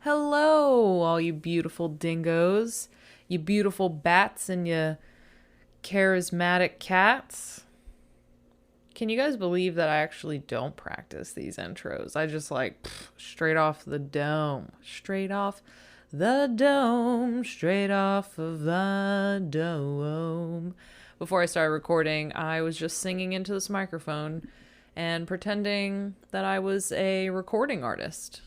Hello, all you beautiful dingoes, you beautiful bats, and you charismatic cats. Can you guys believe that I actually don't practice these intros? I just straight off the dome. Straight off the dome. Straight off of the dome. Before I started recording, I was just singing into this microphone and pretending that I was a recording artist.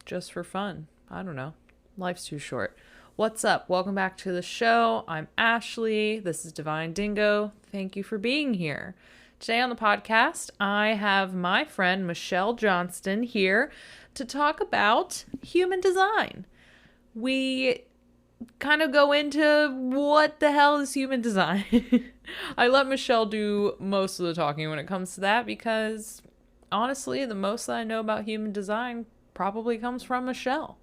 Just for fun. I don't know. Life's too short. What's up? Welcome back to the show. I'm Ashley. This is Divine Dingo. Thank you for being here. Today on the podcast, I have my friend Michelle Johnston here to talk about human design. We kind of go into what the hell is human design. I let Michelle do most of the talking when it comes to that because honestly, the most that I know about human design probably comes from Michelle.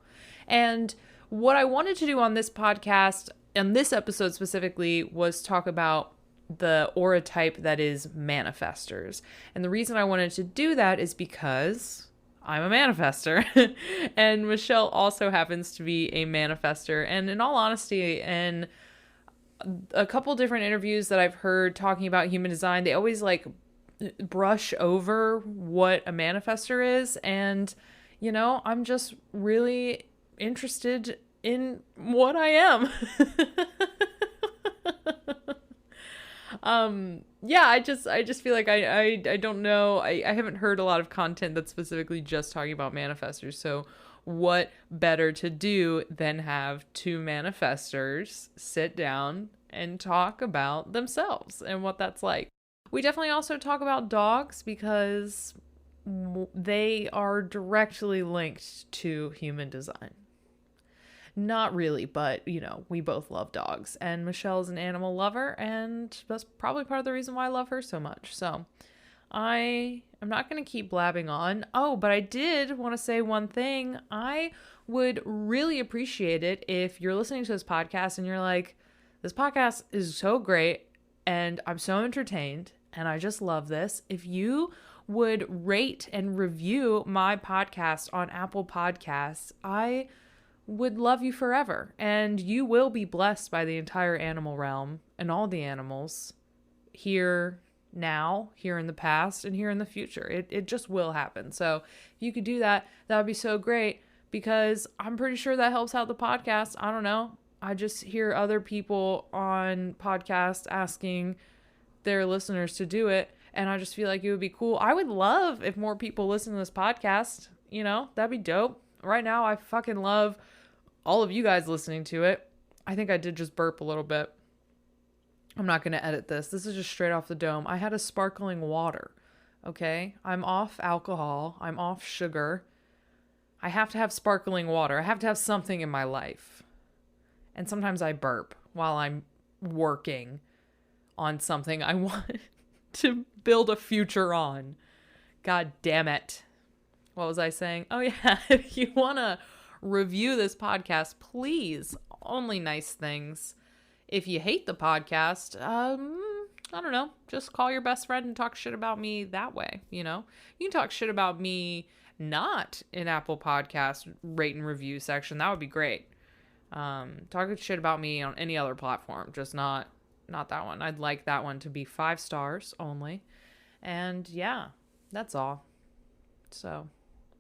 And what I wanted to do on this podcast, and this episode specifically, was talk about the aura type that is manifestors. And the reason I wanted to do that is because I'm a manifestor. And Michelle also happens to be a manifestor. And in all honesty, in a couple different interviews that I've heard talking about human design, they always brush over what a manifestor is. And you know, I'm just really interested in what I am. I just feel like I don't know. I haven't heard a lot of content that's specifically just talking about manifestors. So what better to do than have two manifestors sit down and talk about themselves and what that's like. We definitely also talk about dogs because they are directly linked to human design. Not really, but, you know, we both love dogs. And Michelle's an animal lover, and that's probably part of the reason why I love her so much. So I'm not going to keep blabbing on. Oh, but I did want to say one thing. I would really appreciate it if you're listening to this podcast and you're like, this podcast is so great, and I'm so entertained, and I just love this. If you would rate and review my podcast on Apple Podcasts, I would love you forever. And you will be blessed by the entire animal realm and all the animals here now, here in the past, and here in the future. It just will happen. So if you could do that, that would be so great because I'm pretty sure that helps out the podcast. I don't know. I just hear other people on podcasts asking their listeners to do it. And I just feel like it would be cool. I would love if more people listen to this podcast. You know, that'd be dope. Right now, I fucking love all of you guys listening to it. I think I did just burp a little bit. I'm not going to edit this. This is just straight off the dome. I had a sparkling water. Okay? I'm off alcohol. I'm off sugar. I have to have sparkling water. I have to have something in my life. And sometimes I burp while I'm working on something I want to build a future on. God damn it. What was I saying? Oh yeah, if you want to review this podcast, please, only nice things. If you hate the podcast, I don't know, just call your best friend and talk shit about me that way, you know? You can talk shit about me not in Apple Podcast rate and review section. That would be great. Talk shit about me on any other platform, just not that one. I'd like that one to be 5 stars only. And yeah, that's all. So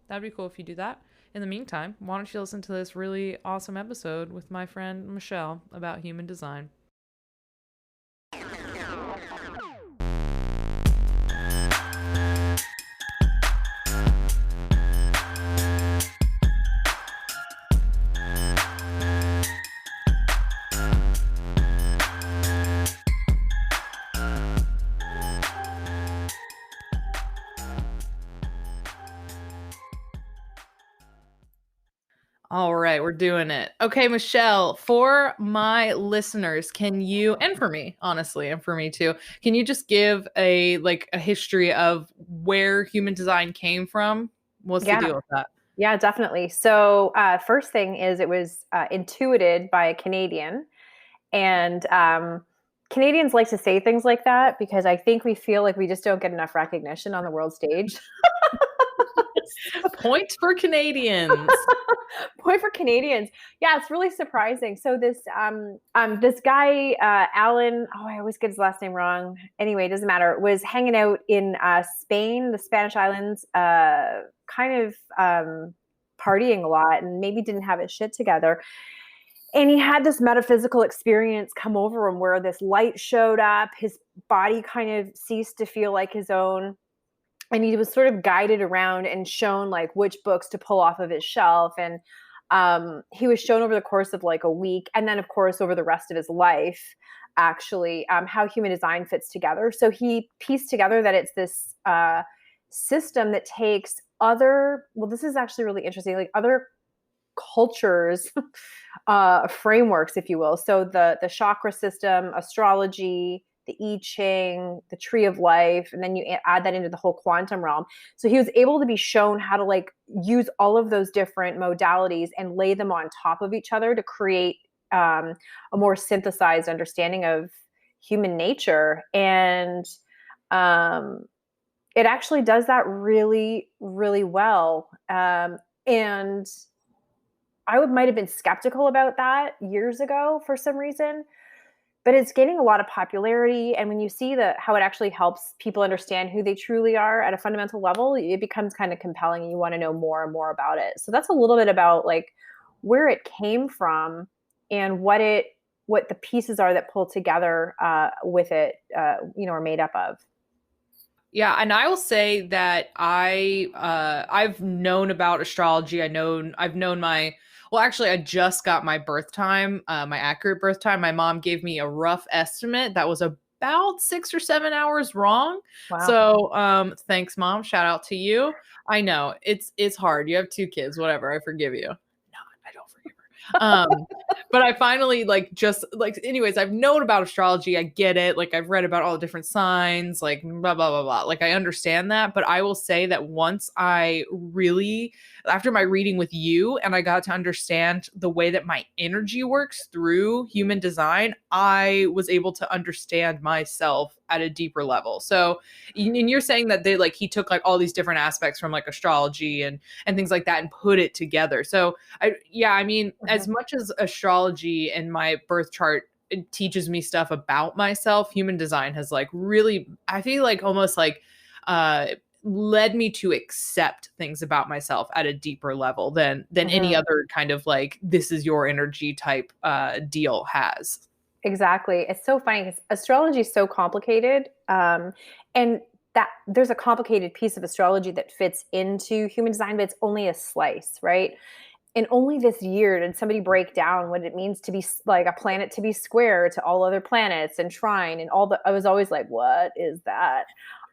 that'd be cool if you do that. In the meantime, why don't you listen to this really awesome episode with my friend Michelle about human design. All right, we're doing it. Okay, Michelle, for my listeners, can you, and for me, honestly, and for me too, can you just give a history of where human design came from? What's the deal with that? Yeah, definitely. So first thing is it was intuited by a Canadian. And Canadians like to say things like that because I think we feel like we just don't get enough recognition on the world stage. Point for Canadians. Point for Canadians. Yeah, it's really surprising. So this guy Alan, oh, I always get his last name wrong. Anyway, it doesn't matter. Was hanging out in Spain, the Spanish islands, kind of partying a lot, and maybe didn't have his shit together. And he had this metaphysical experience come over him where this light showed up. His body kind of ceased to feel like his own. And he was sort of guided around and shown like which books to pull off of his shelf. And he was shown over the course of like a week. And then, of course, over the rest of his life, actually, how human design fits together. So he pieced together that it's this system that takes this is actually really interesting, like other cultures, frameworks, if you will. So the chakra system, astrology, the I Ching, the tree of life, and then you add that into the whole quantum realm. So he was able to be shown how to like use all of those different modalities and lay them on top of each other to create a more synthesized understanding of human nature. And it actually does that really, really well. And I might have been skeptical about that years ago for some reason, but it's gaining a lot of popularity. And when you see how it actually helps people understand who they truly are at a fundamental level, it becomes kind of compelling and you want to know more and more about it. So that's a little bit about like where it came from and what the pieces are that pull together with it, are made up of. Yeah, and I will say that I've known about astrology. I've known I just got my birth time, my accurate birth time. My mom gave me a rough estimate that was about 6 or 7 hours wrong. Wow. So, thanks, Mom. Shout out to you. I know it's hard. You have 2 kids, whatever. I forgive you. No, I don't forgive her. But I finally anyways, I've known about astrology. I get it. Like I've read about all the different signs, like blah, blah, blah, blah. Like I understand that. But I will say that once after my reading with you and I got to understand the way that my energy works through human design, I was able to understand myself at a deeper level. So, and you're saying that he took like all these different aspects from like astrology and things like that and put it together. So as much as astrology and my birth chart, it teaches me stuff about myself, human design has like really, I feel like almost like, led me to accept things about myself at a deeper level than any other kind of like, this is your energy type, deal has. Exactly. It's so funny because astrology is so complicated. And that there's a complicated piece of astrology that fits into human design, but it's only a slice, right? And only this year did somebody break down what it means to be like a planet to be square to all other planets and trine and I was always like, what is that?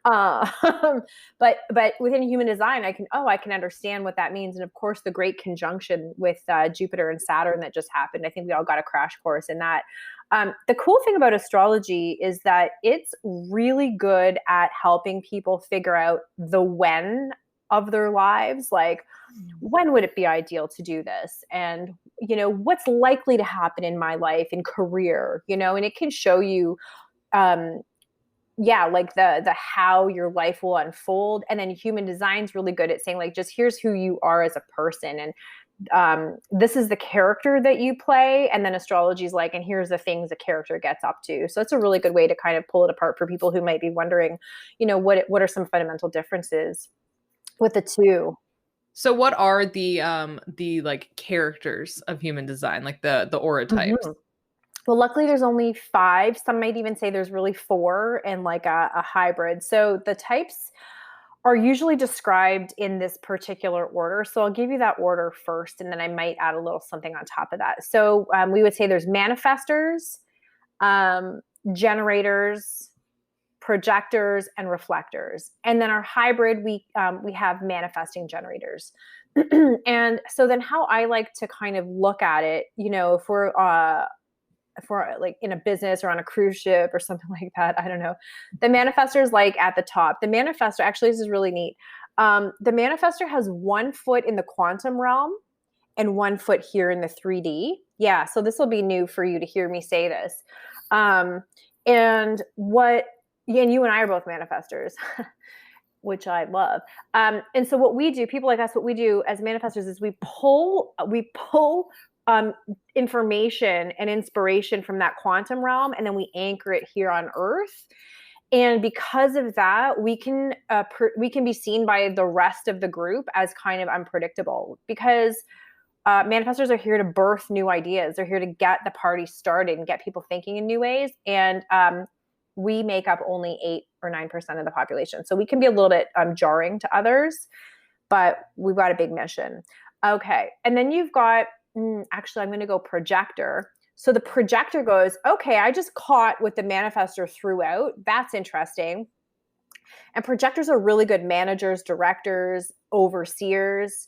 But within human design, I can understand what that means. And of course, the great conjunction with Jupiter and Saturn that just happened. I think we all got a crash course in that. The cool thing about astrology is that it's really good at helping people figure out the when of their lives. Like, when would it be ideal to do this? And, what's likely to happen in my life and career, and it can show you, like the how your life will unfold. And then human design's really good at saying like, just here's who you are as a person. And this is the character that you play. And then astrology is like, and here's the things the character gets up to. So it's a really good way to kind of pull it apart for people who might be wondering, what are some fundamental differences with the two. So what are the like characters of human design, like the aura types? Mm-hmm. Well, luckily there's only 5. Some might even say there's really 4 and like a hybrid. So the types are usually described in this particular order. So I'll give you that order first, and then I might add a little something on top of that. So we would say there's manifestors, generators, projectors, and reflectors. And then our hybrid, we have manifesting generators. And so then how I like to kind of look at it, if we're like in a business or on a cruise ship or something like that, I don't know. The manifestor is like at the top. The manifestor, actually, this is really neat. The manifestor has 1 foot in the quantum realm and 1 foot here in the 3D. Yeah, so this will be new for you to hear me say this. And you and I are both manifestors. which I love. And so what we do, people like us, what we do as manifestors is we pull information and inspiration from that quantum realm, and then we anchor it here on Earth. And because of that, we can be seen by the rest of the group as kind of unpredictable, because manifestors are here to birth new ideas. They're here to get the party started and get people thinking in new ways. And we make up only 8 or 9% of the population. So we can be a little bit jarring to others, but we've got a big mission. Okay. And then you've got, actually, I'm going to go projector. So the projector goes, okay, I just caught what the manifestor threw out. That's interesting. And projectors are really good managers, directors, overseers.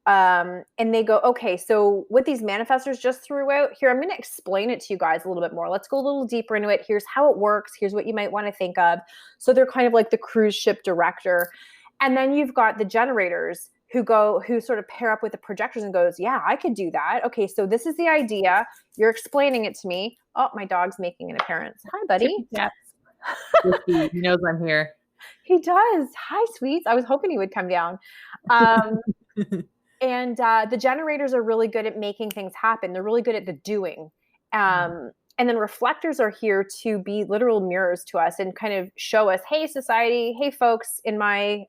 And they go, okay, so what these manifestors just threw out here, I'm going to explain it to you guys a little bit more. Let's go a little deeper into it. Here's how it works. Here's what you might want to think of. So they're kind of like the cruise ship director. And then you've got the generators who sort of pair up with the projectors and goes, yeah, I could do that. Okay, so this is the idea. You're explaining it to me. Oh, my dog's making an appearance. Hi, buddy. He knows I'm here. He does. Hi, sweets. I was hoping he would come down. And the generators are really good at making things happen. They're really good at the doing. And then reflectors are here to be literal mirrors to us and kind of show us, hey, society, hey, folks in my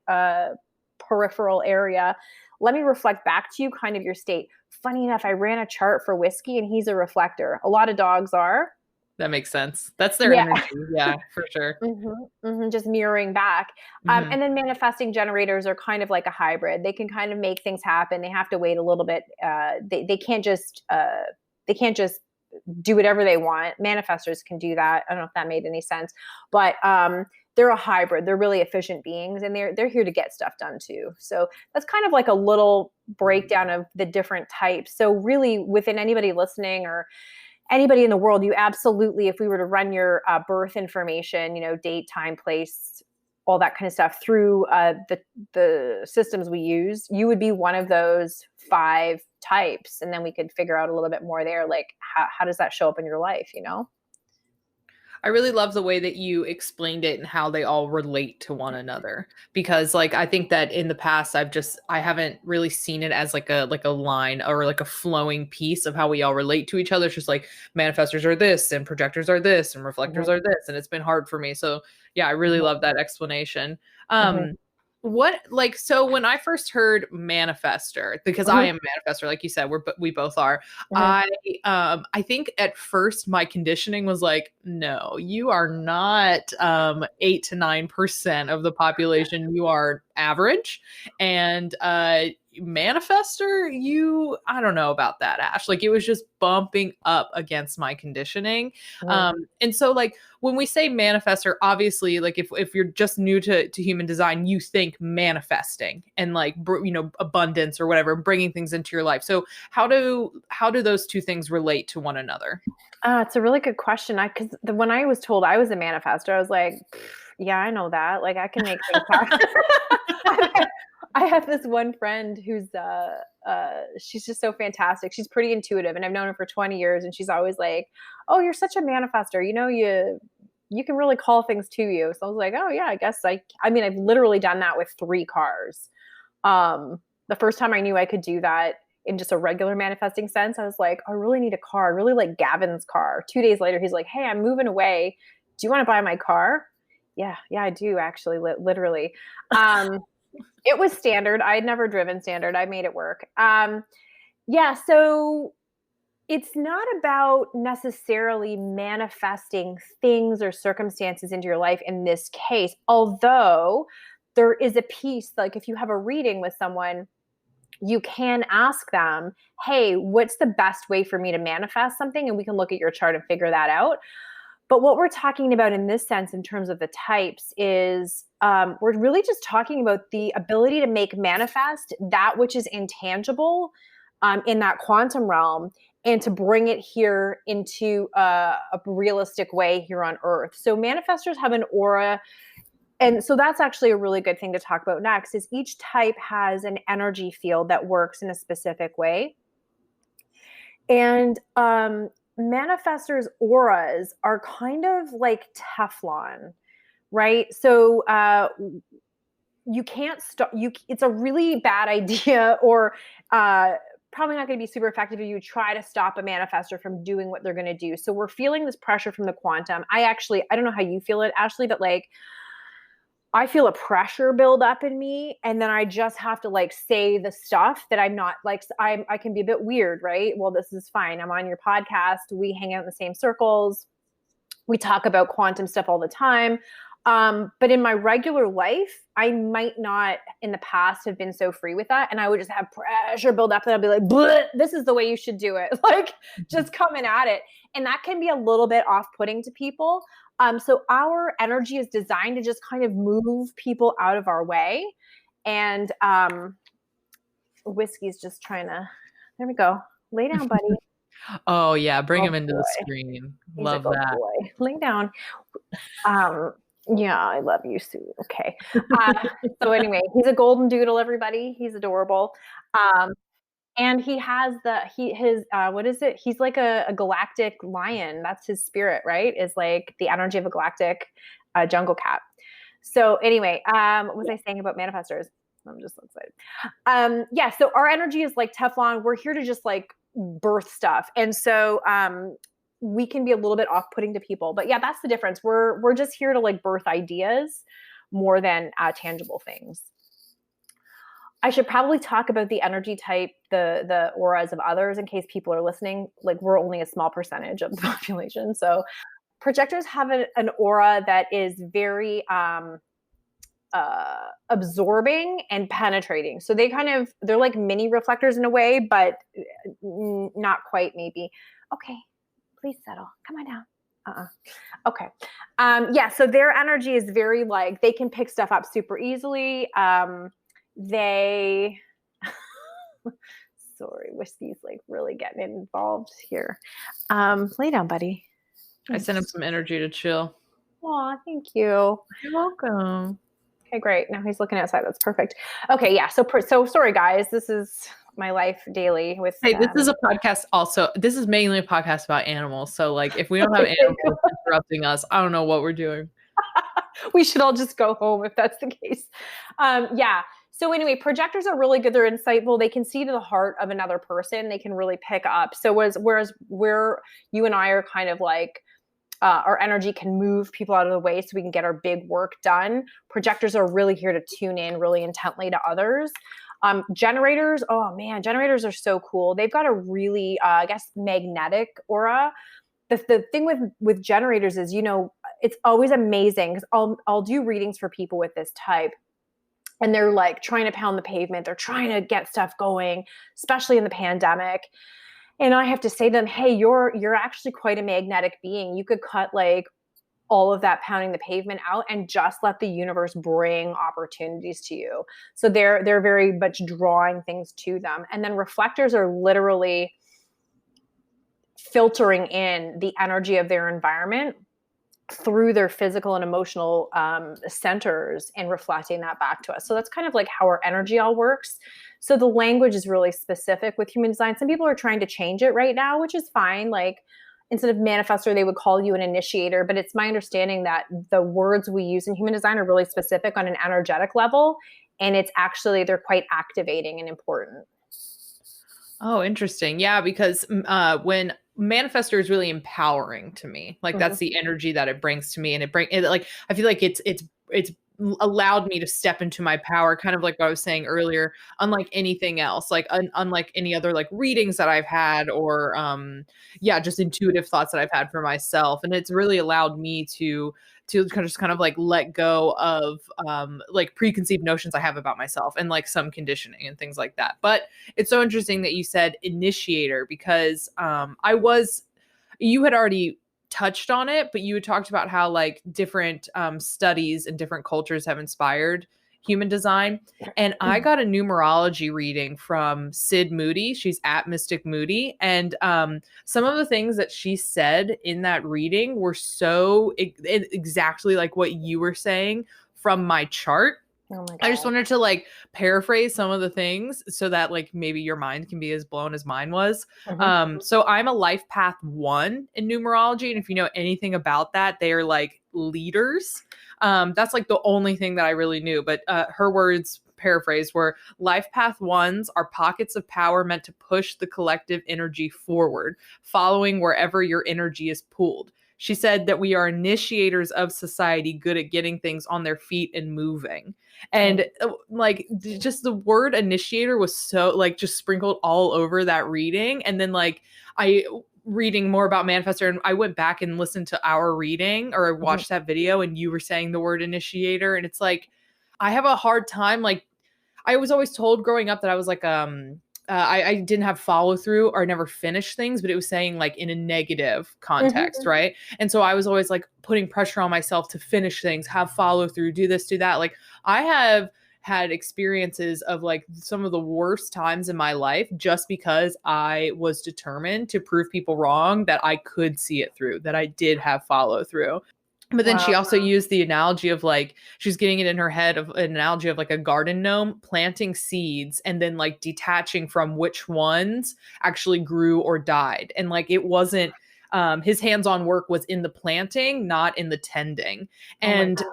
peripheral area, let me reflect back to you kind of your state. Funny enough, I ran a chart for Whiskey and he's a reflector. A lot of dogs are. That makes sense. That's their energy. Yeah, for sure. Just mirroring back. And then manifesting generators are kind of like a hybrid. They can kind of make things happen. They have to wait a little bit. They can't just do whatever they want. Manifestors can do that. I don't know if that made any sense, but they're a hybrid. They're really efficient beings, and they're here to get stuff done too. So that's kind of like a little breakdown of the different types. So really, within anybody listening or anybody in the world, you absolutely, if we were to run your birth information, date, time, place, all that kind of stuff through the systems we use, you would be one of those 5 types. And then we could figure out a little bit more there, like how does that show up in your life, I really love the way that you explained it and how they all relate to one another, because like I think that in the past I haven't really seen it as like a line or like a flowing piece of how we all relate to each other. It's just like manifestors are this and projectors are this and reflectors are this, and it's been hard for me. So yeah, I really love that explanation. So when I first heard manifestor, because I am a manifestor, like you said, we both are. I think at first my conditioning was like, no, you are not 8 to 9% of the population. You are average, and manifestor, I don't know about that, Ash. Like it was just bumping up against my conditioning. And so like when we say manifestor, obviously like if you're just new to human design, you think manifesting and like abundance or whatever, bringing things into your life. So how do those two things relate to one another? It's a really good question. Because when I was told I was a manifestor, I was like, yeah, I know that. Like I can make things happen. I have this one friend who's she's just so fantastic. She's pretty intuitive, and I've known her for 20 years, and she's always like, oh, you're such a manifestor. You can really call things to you. So I was like, oh yeah, I guess I mean, I've literally done that with 3 cars. The first time I knew I could do that in just a regular manifesting sense, I was like, I really need a car. I really like Gavin's car. 2 days later, he's like, hey, I'm moving away. Do you want to buy my car? Yeah, I do actually, literally. It was standard. I had never driven standard. I made it work. So it's not about necessarily manifesting things or circumstances into your life in this case, although there is a piece, like if you have a reading with someone, you can ask them, hey, what's the best way for me to manifest something? And we can look at your chart and figure that out. But what we're talking about in this sense, in terms of the types, is we're really just talking about the ability to make manifest that which is intangible in that quantum realm, and to bring it here into a realistic way here on Earth. So manifestors have an aura. And so that's actually a really good thing to talk about next, is each type has an energy field that works in a specific way. And manifestors' auras are kind of like Teflon, right? So you can't stop. It's a really bad idea, or probably not going to be super effective if you try to stop a manifestor from doing what they're going to do. So we're feeling this pressure from the quantum. I don't know how you feel it, Ashley, but like, I feel a pressure build up in me, and then I just have to like say the stuff that I'm not like, I can be a bit weird, right? Well, this is fine. I'm on your podcast. We hang out in the same circles. We talk about quantum stuff all the time. But in my regular life, I might not in the past have been so free with that. And I would just have pressure build up and I'd be like, this is the way you should do it. Like just coming at it. And that can be a little bit off-putting to people. So our energy is designed to just kind of move people out of our way. And Whiskey's just trying to, there we go. Lay down, buddy. Oh yeah, bring him into the screen. Love that. Boy. Lay down. Yeah, I love you, Sue. Okay. So anyway, he's a golden doodle, everybody. He's adorable. And he has what is it? He's like a galactic lion. That's his spirit, right? Is like the energy of a galactic jungle cat. So anyway, what was I saying about manifestors? I'm just so excited. Yeah, so our energy is like Teflon. We're here to just like birth stuff. And so we can be a little bit off-putting to people. But yeah, that's the difference. We're just here to like birth ideas more than tangible things. I should probably talk about the energy type, the auras of others in case people are listening. Like we're only a small percentage of the population. So projectors have an aura that is very absorbing and penetrating. So they're like mini reflectors in a way, but not quite maybe. Okay, please settle. Come on down. Okay. Yeah, so their energy is very like, they can pick stuff up super easily. Sorry, Whiskey's like really getting involved here. Lay down, buddy. I sent him some energy to chill. Aw, thank you. You're welcome. Okay, great. Now he's looking outside. That's perfect. Okay, yeah. So sorry, guys. This is my life daily with. Hey, this is a podcast. Also, this is mainly a podcast about animals. So, like, if we don't have animals interrupting us, I don't know what we're doing. We should all just go home if that's the case. Yeah. So anyway, projectors are really good. They're insightful. They can see to the heart of another person. They can really pick up. So whereas where you and I are kind of like, our energy can move people out of the way so we can get our big work done. Projectors are really here to tune in really intently to others. Generators, oh man, generators are so cool. They've got a really, I guess, magnetic aura. The thing with generators is, it's always amazing because I'll do readings for people with this type. And they're like trying to pound the pavement. They're trying to get stuff going, especially in the pandemic. And I have to say to them, hey, you're actually quite a magnetic being. You could cut like all of that pounding the pavement out and just let the universe bring opportunities to you. So they're very much drawing things to them. And then reflectors are literally filtering in the energy of their environment through their physical and emotional centers and reflecting that back to us. So that's kind of like how our energy all works. So the language is really specific with human design. Some people are trying to change it right now, which is fine. Like instead of manifestor, they would call you an initiator. But it's my understanding that the words we use in human design are really specific on an energetic level. And it's actually, they're quite activating and important. Oh, interesting. Yeah, because when Manifestor is really empowering to me, like that's the energy that it brings to me, and I feel like it's allowed me to step into my power, kind of like what I was saying earlier, unlike anything else, like unlike any other like readings that I've had or just intuitive thoughts that I've had for myself. And it's really allowed me to kind of like let go of like preconceived notions I have about myself and like some conditioning and things like that. But it's so interesting that you said initiator, because you had already touched on it, but you had talked about how like different studies and different cultures have inspired human design. And I got a numerology reading from Sid Moody. She's at Mystic Moody. And some of the things that she said in that reading were so exactly like what you were saying from my chart. Oh my I just God. wanted to like paraphrase some of the things so that like maybe your mind can be as blown as mine was. Mhm. So I'm a life path 1 in numerology, and if you know anything about that, they are like leaders. That's like the only thing that I really knew. But her words paraphrased were life path 1s are pockets of power meant to push the collective energy forward, following wherever your energy is pulled. She said that we are initiators of society, good at getting things on their feet and moving. Oh, And like just the word initiator was so like just sprinkled all over that reading. And then like I reading more about Manifestor, and I went back and listened to our reading or mhm. watched that video, and you were saying the word initiator, and it's like I have a hard time like I was always told growing up that I was like I didn't have follow through or never finished things, but it was saying like in a negative context, Mhm. right? And so I was always like putting pressure on myself to finish things, have follow through, do this, do that. Like I have had experiences of like some of the worst times in my life just because I was determined to prove people wrong that I could see it through, that I did have follow through. But then she Wow. also used the analogy of like she's getting it in her head of an analogy of like a garden gnome planting seeds and then like detaching from which ones actually grew or died. And like it wasn't his hands-on work was in the planting, not in the tending. Oh my And God.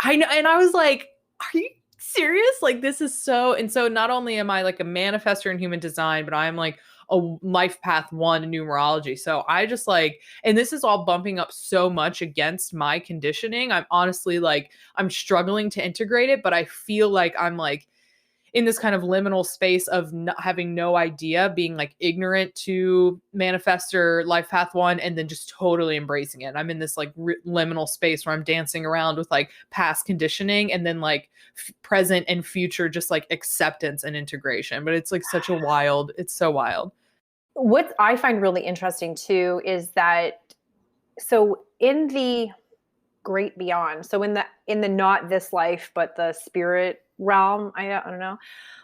I know, and I was like, are you serious? Like this is so, and so not only am I like a manifestor in human design, but I'm like a life path 1 in numerology. So I just like, and this is all bumping up so much against my conditioning. I'm honestly like, I'm struggling to integrate it, but I feel like I'm like in this kind of liminal space of not having no idea, being like ignorant to Manifestor Life Path 1, and then just totally embracing it. I'm in this like liminal space where I'm dancing around with like past conditioning and then like present and future, just like acceptance and integration. But it's like such a wild, it's so wild. What I find really interesting too is that so in the great beyond, so in the not this life but the spirit realm, I don't know.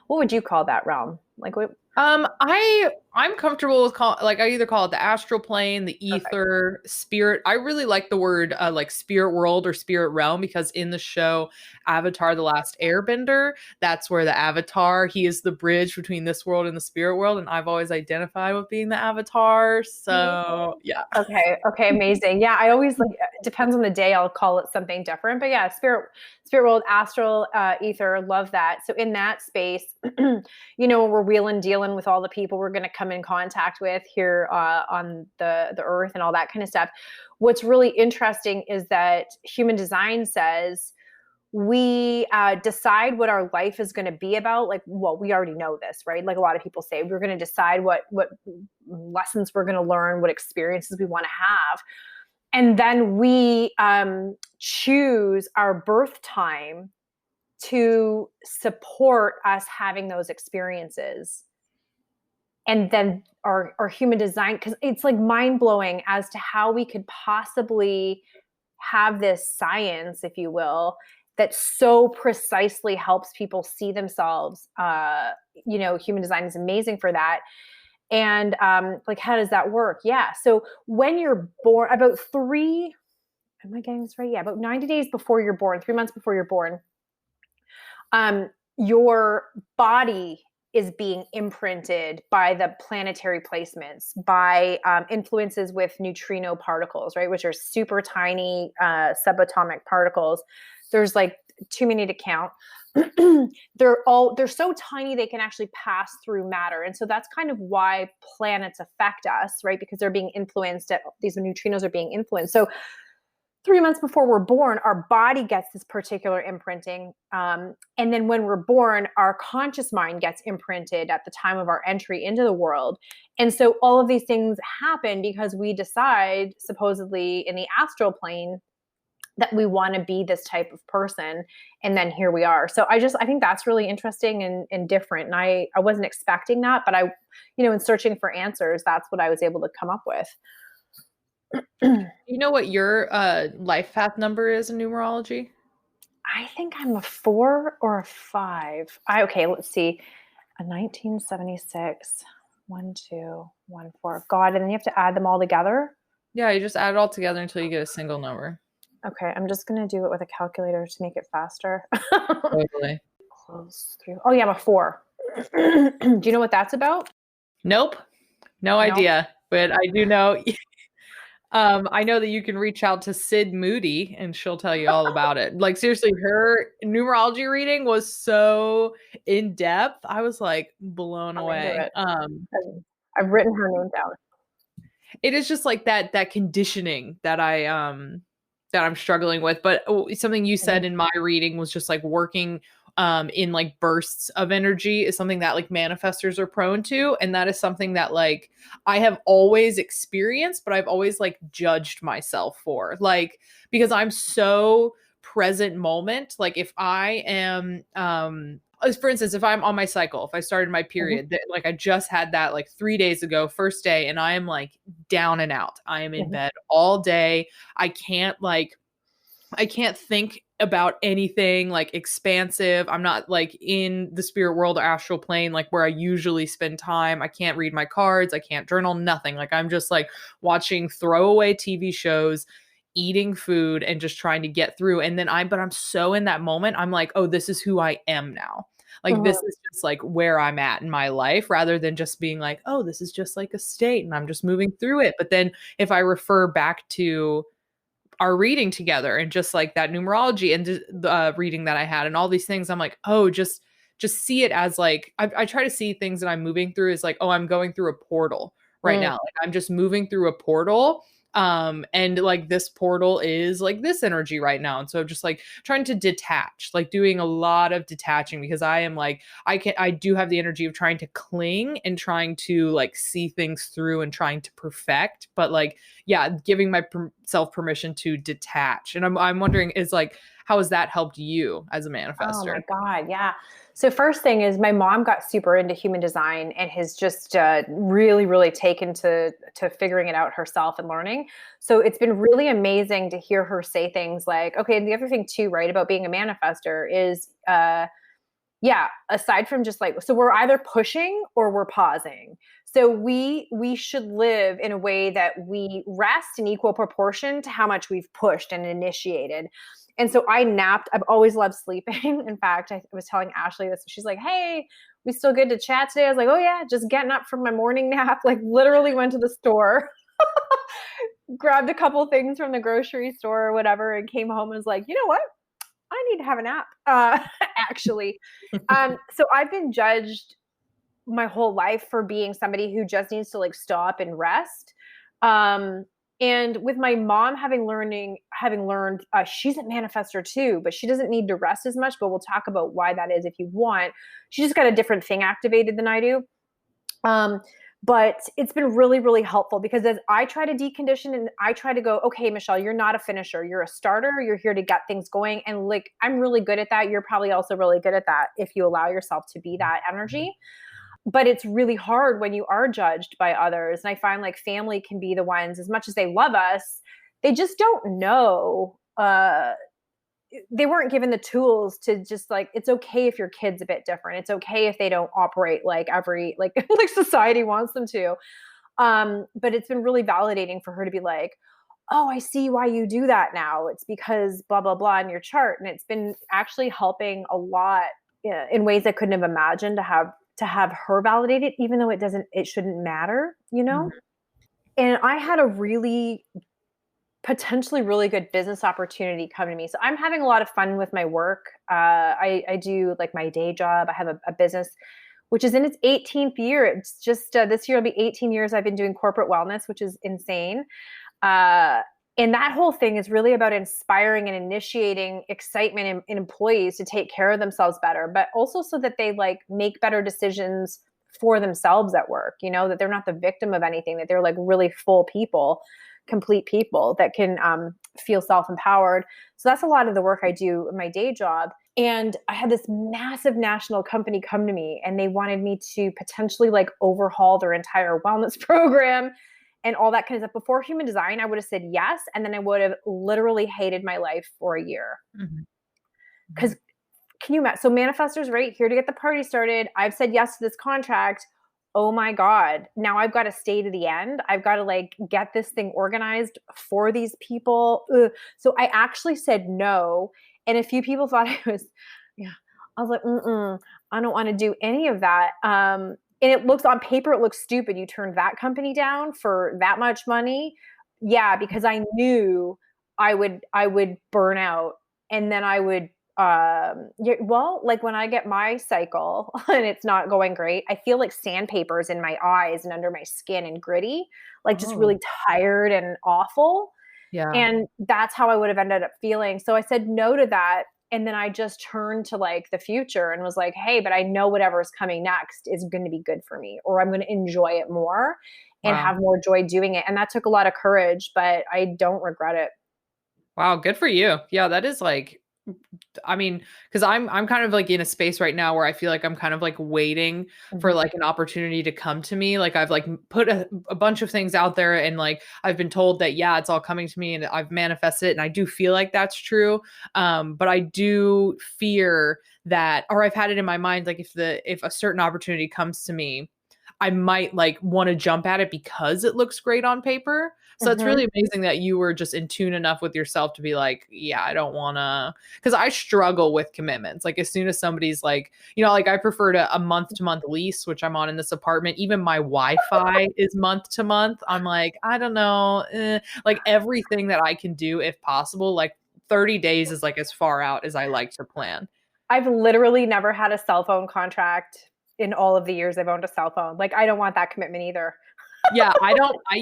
What would you call that realm? Like what? I'm comfortable with call like I either call it the astral plane, the Perfect. ether, spirit. I really like the word like spirit world or spirit realm because in the show Avatar: The Last Airbender, that's where the avatar, he is the bridge between this world and the spirit world, and I've always identified with being the avatar. So, yeah. Okay. Okay. Amazing. Yeah. I always like, it depends on the day. I'll call it something different, but yeah, spirit world, astral, ether, love that. So in that space, when we're wheeling, dealing with all the people we're going to come in contact with here, on the earth and all that kind of stuff. What's really interesting is that human design says, we decide what our life is going to be about. Like, well, we already know this, right? Like a lot of people say, we're going to decide what lessons we're going to learn, what experiences we want to have, and then we choose our birth time to support us having those experiences. And then our human design, because it's like mind-blowing as to how we could possibly have this science, if you will, that so precisely helps people see themselves. Human design is amazing for that. And like, how does that work? Yeah. So when you're born, about am I getting this right? Yeah, about 90 days before you're born, 3 months before you're born, your body is being imprinted by the planetary placements, by influences with neutrino particles, right, which are super tiny subatomic particles. There's like too many to count. They're so tiny they can actually pass through matter, and so that's kind of why planets affect us, right? Because they're being influenced. These neutrinos are being influenced. So 3 months before we're born, our body gets this particular imprinting. And then when we're born, our conscious mind gets imprinted at the time of our entry into the world. And so all of these things happen because we decide, supposedly in the astral plane, that we want to be this type of person. And then here we are. So I think that's really interesting and different. And I wasn't expecting that, but in searching for answers, that's what I was able to come up with. You know what your life path number is in numerology? I think I'm a 4 or a 5. Okay, let's see. A 1976, 1, 2, 1, 4. God, and then you have to add them all together. Yeah, you just add it all together until you get a single number. Okay, I'm just gonna do it with a calculator to make it faster. Totally. Close through. Oh yeah, I'm a 4. Do you know what that's about? Nope. No No. idea. But I do know I know that you can reach out to Sid Moody and she'll tell you all about it. Like seriously, her numerology reading was so in depth. I was like blown I'm into away. it. I've written her name down. It is just like that conditioning that that I'm struggling with. But something you said in my reading was just like working in like bursts of energy is something that like manifestors are prone to, and that is something that like I have always experienced, but I've always like judged myself for, like, because I'm so present moment. Like if I am for instance, if I'm on my cycle, if I started my period, like I just had that like 3 days ago, first day, and I am like down and out. I am in bed all day. I can't think about anything like expansive. I'm not like in the spirit world or astral plane, like where I usually spend time. I can't read my cards. I can't journal, nothing. Like I'm just like watching throwaway TV shows, eating food, and just trying to get through. And then but I'm so in that moment, I'm like, oh, this is who I am now. Like this is just like where I'm at in my life, rather than just being like, oh, this is just like a state and I'm just moving through it. But then if I refer back to our reading together and just like that numerology and the reading that I had and all these things, I'm like, oh, just see it as like, I try to see things that I'm moving through as like, oh, I'm going through a portal right now. Like I'm just moving through a portal. And like this portal is like this energy right now. And so just like trying to detach, like doing a lot of detaching, because I am like, I do have the energy of trying to cling and trying to like see things through and trying to perfect, but like, yeah, giving myself permission to detach. And I'm wondering, is like, how has that helped you as a Oh manifestor? my God. Yeah. So first thing is my mom got super into human design and has just really, really taken to figuring it out herself and learning. So it's been really amazing to hear her say things like, okay, and the other thing too, right, about being a manifestor is, yeah, aside from just like, so we're either pushing or we're pausing. So we should live in a way that we rest in equal proportion to how much we've pushed and initiated. And so I napped. I've always loved sleeping. In fact, I was telling Ashley this. She's like, hey, we still good to chat today? I was like, oh yeah, just getting up from my morning nap. Like literally went to the store, grabbed a couple things from the grocery store or whatever, and came home and was like, you know what? I need to have a nap, actually. So I've been judged my whole life for being somebody who just needs to like stop and rest. And with my mom having learned, she's a manifestor too, but she doesn't need to rest as much. But we'll talk about why that is if you want. She just got a different thing activated than I do. But it's been really, really helpful because as I try to decondition and I try to go, okay, Michelle, you're not a finisher. You're a starter. You're here to get things going. And like, I'm really good at that. You're probably also really good at that if you allow yourself to be that energy. But it's really hard when you are judged by others. And I find like family can be the ones, as much as they love us, they just don't know. They weren't given the tools to just like, it's okay if your kid's a bit different. It's okay if they don't operate like like society wants them to. But it's been really validating for her to be like, oh, I see why you do that now. It's because blah, blah, blah in your chart. And it's been actually helping a lot in ways I couldn't have imagined to have her validate it, even though it shouldn't matter, you know? Mm-hmm. And I had a really potentially really good business opportunity come to me. So I'm having a lot of fun with my work. I do like my day job. I have a business which is in its 18th year. It's just this year will be 18 years I've been doing corporate wellness, which is insane. And that whole thing is really about inspiring and initiating excitement in employees to take care of themselves better, but also so that they like make better decisions for themselves at work, you know, that they're not the victim of anything, that they're like really full people, complete people that can feel self-empowered. So that's a lot of the work I do in my day job. And I had this massive national company come to me and they wanted me to potentially like overhaul their entire wellness program and all that kind of stuff. Before human design, I would have said yes. And then I would have literally hated my life for a year. Because can you imagine? So manifestors, right, here to get the party started. I've said yes to this contract oh my God, now I've got to stay to the end. I've got to like get this thing organized for these people. Ugh. So I actually said no. And a few people thought I was, yeah, I was like, I don't want to do any of that. And it looks on paper, it looks stupid. You turned that company down for that much money. Yeah, because I knew I would burn out, and then I would yeah, well, like when I get my cycle and it's not going great, I feel like sandpapers in my eyes and under my skin and gritty, like just Oh, really tired and awful. yeah. And that's how I would have ended up feeling. So I said no to that. And then I just turned to like the future and was like, hey, but I know whatever is coming next is going to be good for me, or I'm going to enjoy it more and Wow. have more joy doing it. And that took a lot of courage, but I don't regret it. Wow, good for you. Yeah, that is like, I mean, because I'm kind of like in a space right now where I feel like I'm kind of like waiting for Mhm. like an opportunity to come to me. Like I've like put a bunch of things out there, and like I've been told that yeah, it's all coming to me, and I've manifested it, and I do feel like that's true. But I do fear that, or I've had it in my mind, like if a certain opportunity comes to me, I might like want to jump at it because it looks great on paper. So it's Mhm. really amazing that you were just in tune enough with yourself to be like, yeah, I don't want to, because I struggle with commitments. Like as soon as somebody's like, like I prefer a month to month lease, which I'm on in this apartment. Even my Wi-Fi is month to month. I'm like, I don't know, like everything that I can do if possible. Like 30 days is like as far out as I like to plan. I've literally never had a cell phone contract in all of the years I've owned a cell phone. Like, I don't want that commitment either. Yeah, I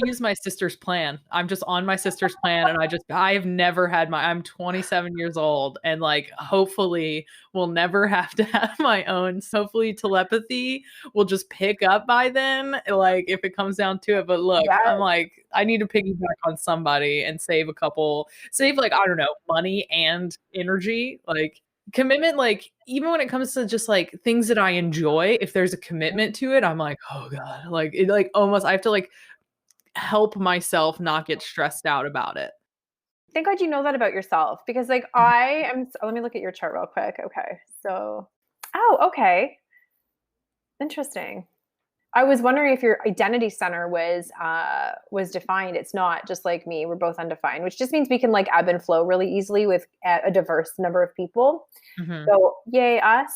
use my sister's plan. I'm just on my sister's plan, and I have never had I'm 27 years old, and like hopefully will never have to have my own. So hopefully telepathy will just pick up by then, like if it comes down to it. But look, Yeah. I'm like I need to piggyback on somebody and save like I don't know, money and energy. Like commitment, like even when it comes to just like things that I enjoy, if there's a commitment to it, I'm like, oh God, like it like almost I have to like help myself not get stressed out about it. Thank God you know that about yourself, because like I am, let me look at your chart real quick. Okay. So, oh, okay. Interesting. I was wondering if your identity center was defined. It's not, just like me. We're both undefined, which just means we can like ebb and flow really easily with a diverse number of people. Mhm. So, yay us.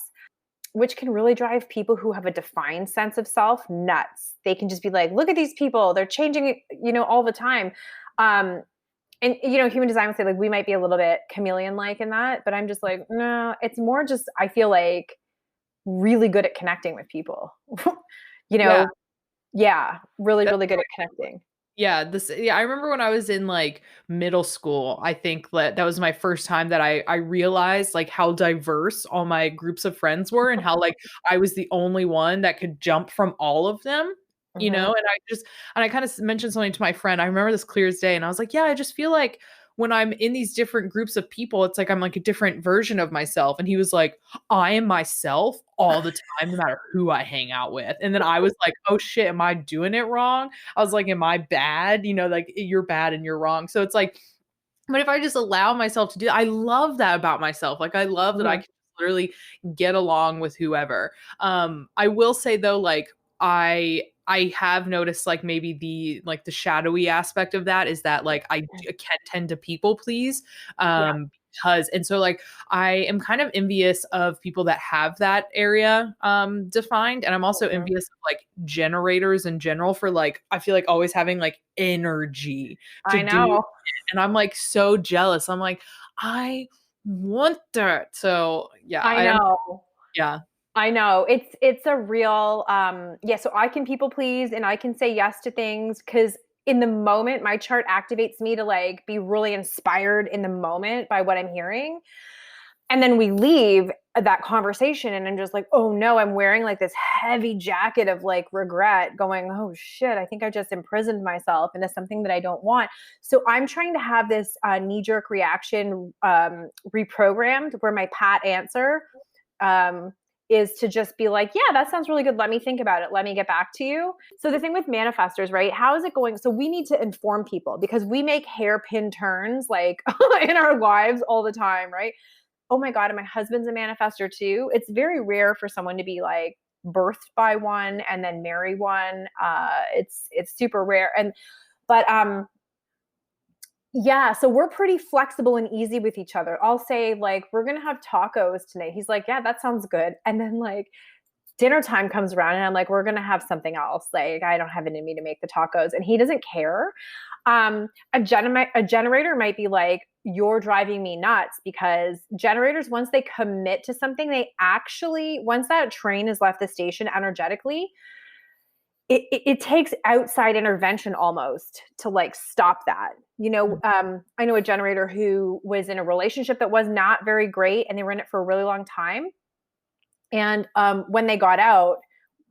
Which can really drive people who have a defined sense of self nuts. They can just be like, look at these people, they're changing, all the time. Um, and human design would say like we might be a little bit chameleon like in that, but I'm just like, no, it's more just I feel like really good at connecting with people. you Yeah. know, yeah, really, That's really good at connecting. yeah, I remember when I was in like middle school, I think that was my first time that I realized like how diverse all my groups of friends were and how like I was the only one that could jump from all of them, Mhm. and I kind of mentioned something to my friend. I remember this clear as day, and I was like, yeah, I just feel like when I'm in these different groups of people, it's like I'm like a different version of myself. And he was like, I am myself all the time, no matter who I hang out with. And then I was like, oh shit, am I doing it wrong? I was like, am I bad? Like you're bad and you're wrong. So it's like, but if I just allow myself to do that, I love that about myself. Like I love that I Mhm. can literally get along with whoever. I will say though, like I have noticed like maybe the shadowy aspect of that is that like I can tend to people please. Yeah, Because and so like I am kind of envious of people that have that area defined, and I'm also mhm. envious of like generators in general for like I feel like always having like energy to I do, know. and I'm like so jealous. I'm like, I want that. So yeah, I I am. know. Yeah. I know. It's a real yeah, so I can people please and I can say yes to things cuz in the moment my chart activates me to like be really inspired in the moment by what I'm hearing. And then we leave that conversation and I'm just like, "Oh no, I'm wearing like this heavy jacket of like regret going, "Oh shit, I think I just imprisoned myself into something that I don't want." So I'm trying to have this knee-jerk reaction reprogrammed where my pat answer um, is to just be like, yeah, that sounds really good. Let me think about it. Let me get back to you. So the thing with manifestors, right? How is it going? So we need to inform people because we make hairpin turns like in our lives all the time, right? Oh my God, and my husband's a manifestor too. It's very rare for someone to be like, birthed by one and then marry one. It's super rare. But yeah, so we're pretty flexible and easy with each other. I'll say like, we're going to have tacos tonight. He's like, yeah, that sounds good. And then like dinner time comes around and I'm like, we're going to have something else. Like, I don't have it in me to make the tacos. And he doesn't care. A generator might be like, you're driving me nuts, because generators, once they commit to something, they actually, once that train has left the station energetically, it takes outside intervention almost to like stop that. You know, I know a generator who was in a relationship that was not very great, and they were in it for a really long time. And when they got out,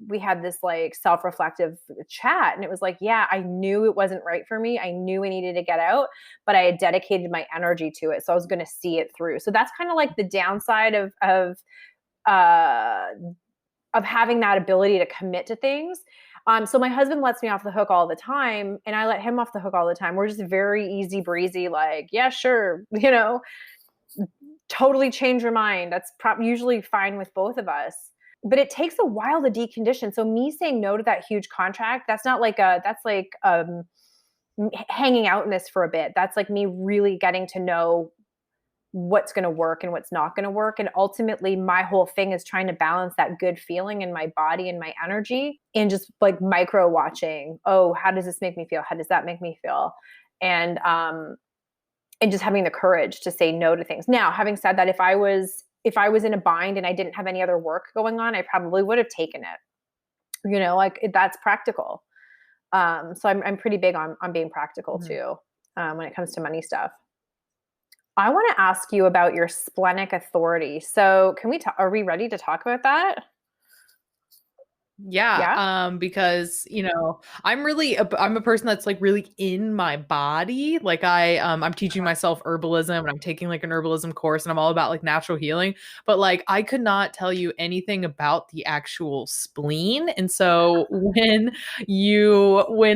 we had this like self-reflective chat, and it was like, yeah, I knew it wasn't right for me. I knew I needed to get out, but I had dedicated my energy to it. So I was going to see it through. So that's kind of like the downside of having that ability to commit to things. So my husband lets me off the hook all the time, and I let him off the hook all the time. We're just very easy breezy, like, yeah, sure. You know, totally change your mind. That's usually fine with both of us. But it takes a while to decondition. So me saying no to that huge contract, that's not like that's like hanging out in this for a bit. That's like me really getting to know what's going to work and what's not going to work. And ultimately my whole thing is trying to balance that good feeling in my body and my energy, and just like micro watching, oh, how does this make me feel? How does that make me feel? And just having the courage to say no to things. Now, having said that, if I was in a bind and I didn't have any other work going on, I probably would have taken it. You know, like that's practical. So I'm pretty big on being practical too, when it comes to money stuff. I want to ask you about your splenic authority. So are we ready to talk about that? Yeah. Because, you know, I'm a person that's like really in my body. Like I'm teaching myself herbalism, and I'm taking like an herbalism course, and I'm all about like natural healing, but like I could not tell you anything about the actual spleen. And so when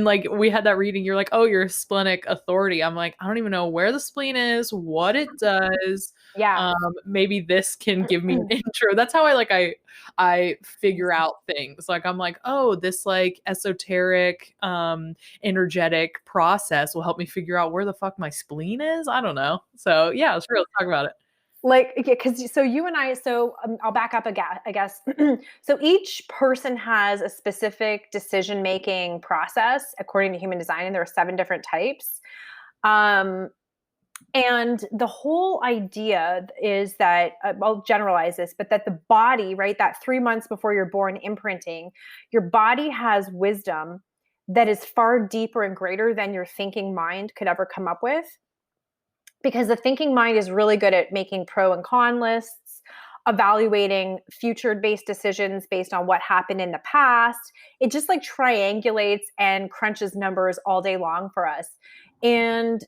like we had that reading, you're like, oh, you're a splenic authority. I'm like, I don't even know where the spleen is, what it does. Yeah. Maybe this can give me an intro. That's how I figure out things. Like I'm like, oh, this like esoteric, energetic process will help me figure out where the fuck my spleen is. I don't know. So yeah, let's talk about it. Like, because so you and I, I'll back up again, I guess. So each person has a specific decision-making process according to human design, and there are 7 different types. And the whole idea is that, I'll generalize this, but that the body, right, that 3 months before you're born imprinting, your body has wisdom that is far deeper and greater than your thinking mind could ever come up with. Because the thinking mind is really good at making pro and con lists, evaluating future-based decisions based on what happened in the past. It just like triangulates and crunches numbers all day long for us. And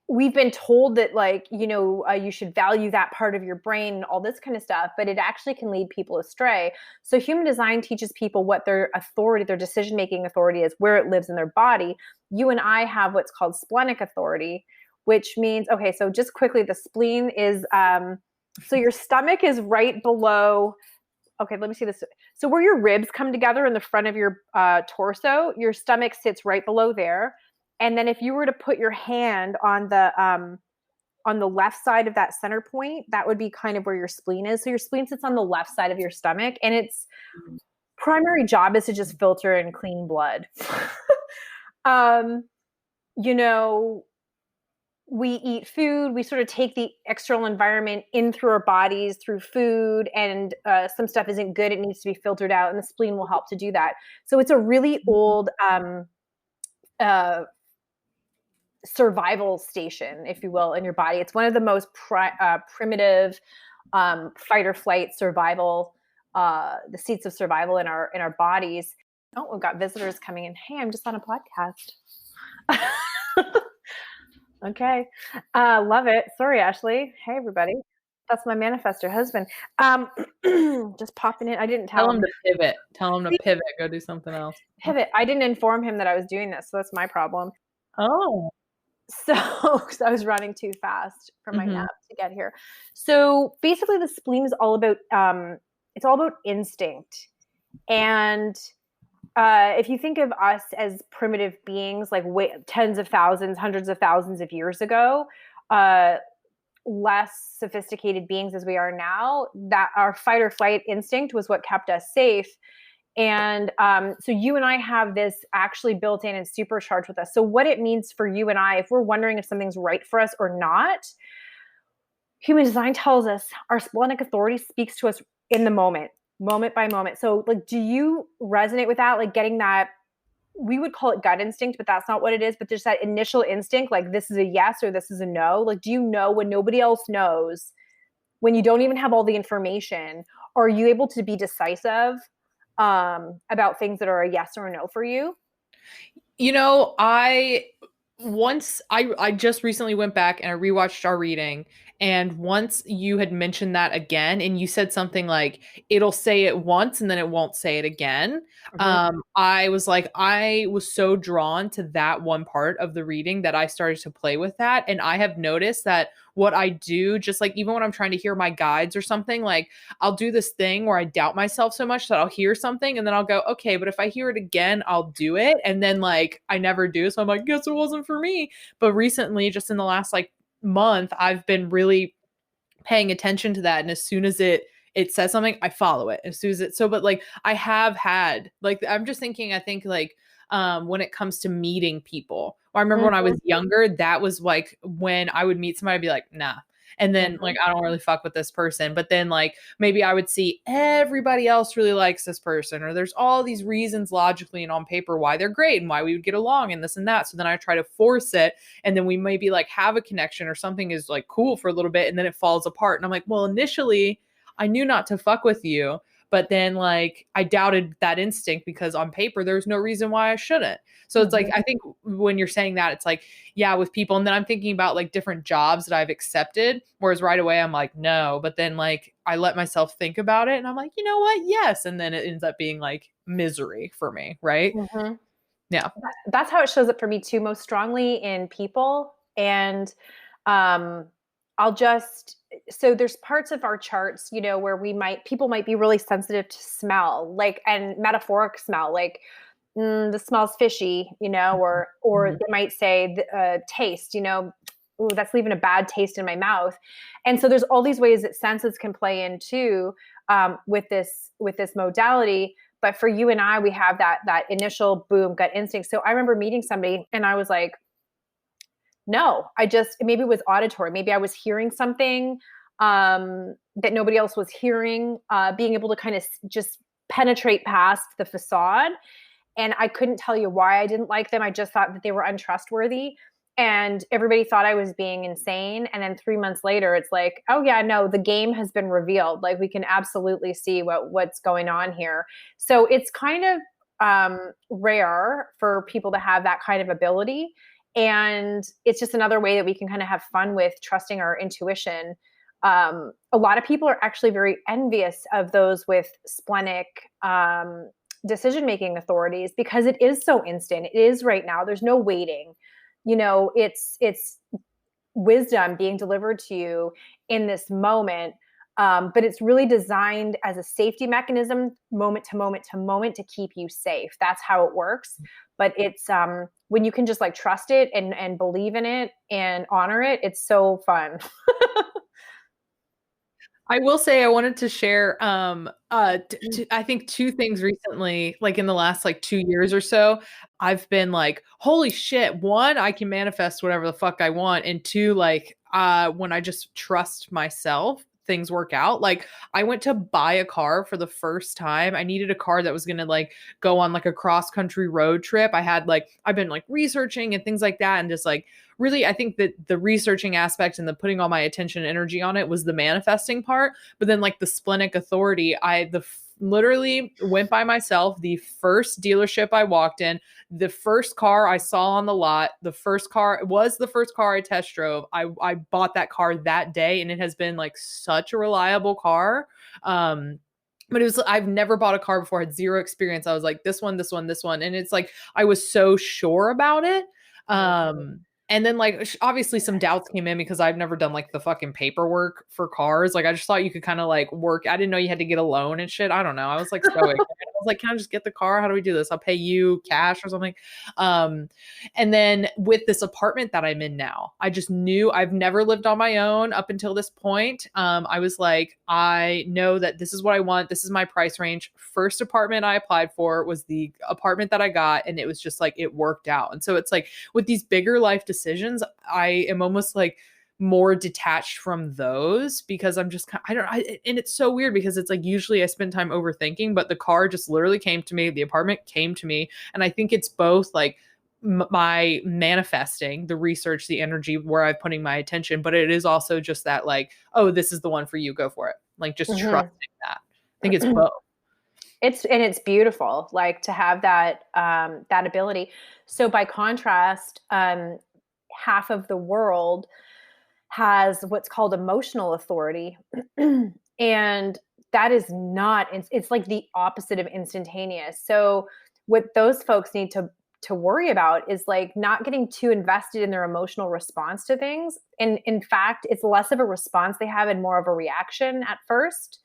we've been told that, like, you know, you should value that part of your brain and all this kind of stuff, but it actually can lead people astray. So human design teaches people what their authority, their decision-making authority is, where it lives in their body. You and I have what's called splenic authority, which means, okay, so just quickly, the spleen is, so your stomach is right below, okay, let me see this. So where your ribs come together in the front of your torso, your stomach sits right below there. And then if you were to put your hand on the left side of that center point, that would be kind of where your spleen is. So your spleen sits on the left side of your stomach, and its primary job is to just filter and clean blood. You know, we eat food, we sort of take the external environment in through our bodies through food, and some stuff isn't good, it needs to be filtered out, and the spleen will help to do that. So it's a really old survival station, if you will, in your body. It's one of the most primitive fight or flight survival, the seats of survival in our bodies. Oh, we've got visitors coming in. Hey, I'm just on a podcast. Okay. Love it. Sorry, Ashley. Hey, everybody. That's my Manifestor husband. Just popping in. I didn't tell him to pivot. Tell him to pivot. Go do something else. Pivot. I didn't inform him that I was doing this, so that's my problem. Oh. So, because I was running too fast for my nap to get here. So basically the spleen is all about it's all about instinct. And if you think of us as primitive beings, like tens of thousands, hundreds of thousands of years ago, less sophisticated beings as we are now, that our fight or flight instinct was what kept us safe. And so you and I have this actually built in and supercharged with us. So what it means for you and I, if we're wondering if something's right for us or not, human design tells us our splenic authority speaks to us in the moment by moment. So like, do you resonate with that? Like getting that, we would call it gut instinct, but that's not what it is. But there's that initial instinct, like this is a yes or this is a no. Like, do you know when nobody else knows, when you don't even have all the information, are you able to be decisive about things that are a yes or a no for you? You know, I just recently went back and I rewatched our reading, and once you had mentioned that again and you said something like it'll say it once and then it won't say it again. I was like, I was so drawn to that one part of the reading that I started to play with that. And I have noticed that what I do, just like even when I'm trying to hear my guides or something, like I'll do this thing where I doubt myself so much that I'll hear something and then I'll go, okay, but if I hear it again, I'll do it. And then like I never do. So I'm like, guess it wasn't for me. But recently, just in the last like month, I've been really paying attention to that. And as soon as it says something, I follow it. As soon as it, so, but like I have had, like, I'm just thinking, I think like, when it comes to meeting people, I remember when I was younger, that was like when I would meet somebody, I'd be like, nah. And then like, I don't really fuck with this person. But then like, maybe I would see everybody else really likes this person, or there's all these reasons logically and on paper why they're great and why we would get along and this and that. So then I try to force it. And then we maybe like have a connection or something is like cool for a little bit. And then it falls apart. And I'm like, well, initially I knew not to fuck with you. But then like I doubted that instinct because on paper, there's no reason why I shouldn't. So it's like, I think when you're saying that, it's like, yeah, with people. And then I'm thinking about like different jobs that I've accepted, whereas right away I'm like, no, but then like I let myself think about it and I'm like, you know what? Yes. And then it ends up being like misery for me. Right. Yeah. That's how it shows up for me too, most strongly in people. And I'll just, so there's parts of our charts, you know, where people might be really sensitive to smell, like, and metaphoric smell, like the smell's fishy, you know, or they might say taste, you know, ooh, that's leaving a bad taste in my mouth. And so there's all these ways that senses can play in too, with this modality. But for you and I, we have that initial boom gut instinct. So I remember meeting somebody and I was like, no, maybe it was auditory. Maybe I was hearing something that nobody else was hearing, being able to kind of just penetrate past the facade. And I couldn't tell you why I didn't like them. I just thought that they were untrustworthy. And everybody thought I was being insane. And then 3 months later, it's like, oh yeah, no, the game has been revealed. Like we can absolutely see what's going on here. So it's kind of rare for people to have that kind of ability. And it's just another way that we can kind of have fun with trusting our intuition. A lot of people are actually very envious of those with splenic decision-making authorities because it is so instant. It is right now. There's no waiting. You know, it's wisdom being delivered to you in this moment. But it's really designed as a safety mechanism, moment to moment to moment, to keep you safe. That's how it works. But it's when you can just like trust it and believe in it and honor it, it's so fun. I will say I wanted to share I think two things recently, like in the last like 2 years or so. I've been like, holy shit, one, I can manifest whatever the fuck I want, and two, like when I just trust myself, things work out. Like I went to buy a car for the first time. I needed a car that was gonna like go on like a cross country road trip. I've been like researching and things like that, and just like really, I think that the researching aspect and the putting all my attention and energy on it was the manifesting part. But then like the splenic authority, literally went by myself. The first dealership I walked in, the first car I saw on the lot, the first car was the first car I test drove. I bought that car that day, and it has been like such a reliable car. But I've never bought a car before, had zero experience. I was like, this one, this one, this one. And it's like, I was so sure about it. And then like obviously some doubts came in because I've never done like the fucking paperwork for cars. Like I just thought you could kind of like work. I didn't know you had to get a loan and shit. I don't know. I was like so ignorant. I was like, can I just get the car? How do we do this? I'll pay you cash or something. And then with this apartment that I'm in now, I just knew I've never lived on my own up until this point. I was like, I know that this is what I want. This is my price range. First apartment I applied for was the apartment that I got. And it was just like, it worked out. And so it's like with these bigger life decisions, I am almost like more detached from those because I'm just kind of, and it's so weird because it's like usually I spend time overthinking, but the car just literally came to me, the apartment came to me. And I think it's both like my manifesting, the research, the energy where I'm putting my attention, but it is also just that like, oh, this is the one for you, go for it. Like just trusting that. I think it's both. It's beautiful, like to have that that ability. So by contrast, half of the world has what's called emotional authority, and that is not. It's like the opposite of instantaneous. So what those folks need to worry about is like not getting too invested in their emotional response to things. And in fact, it's less of a response they have and more of a reaction at first.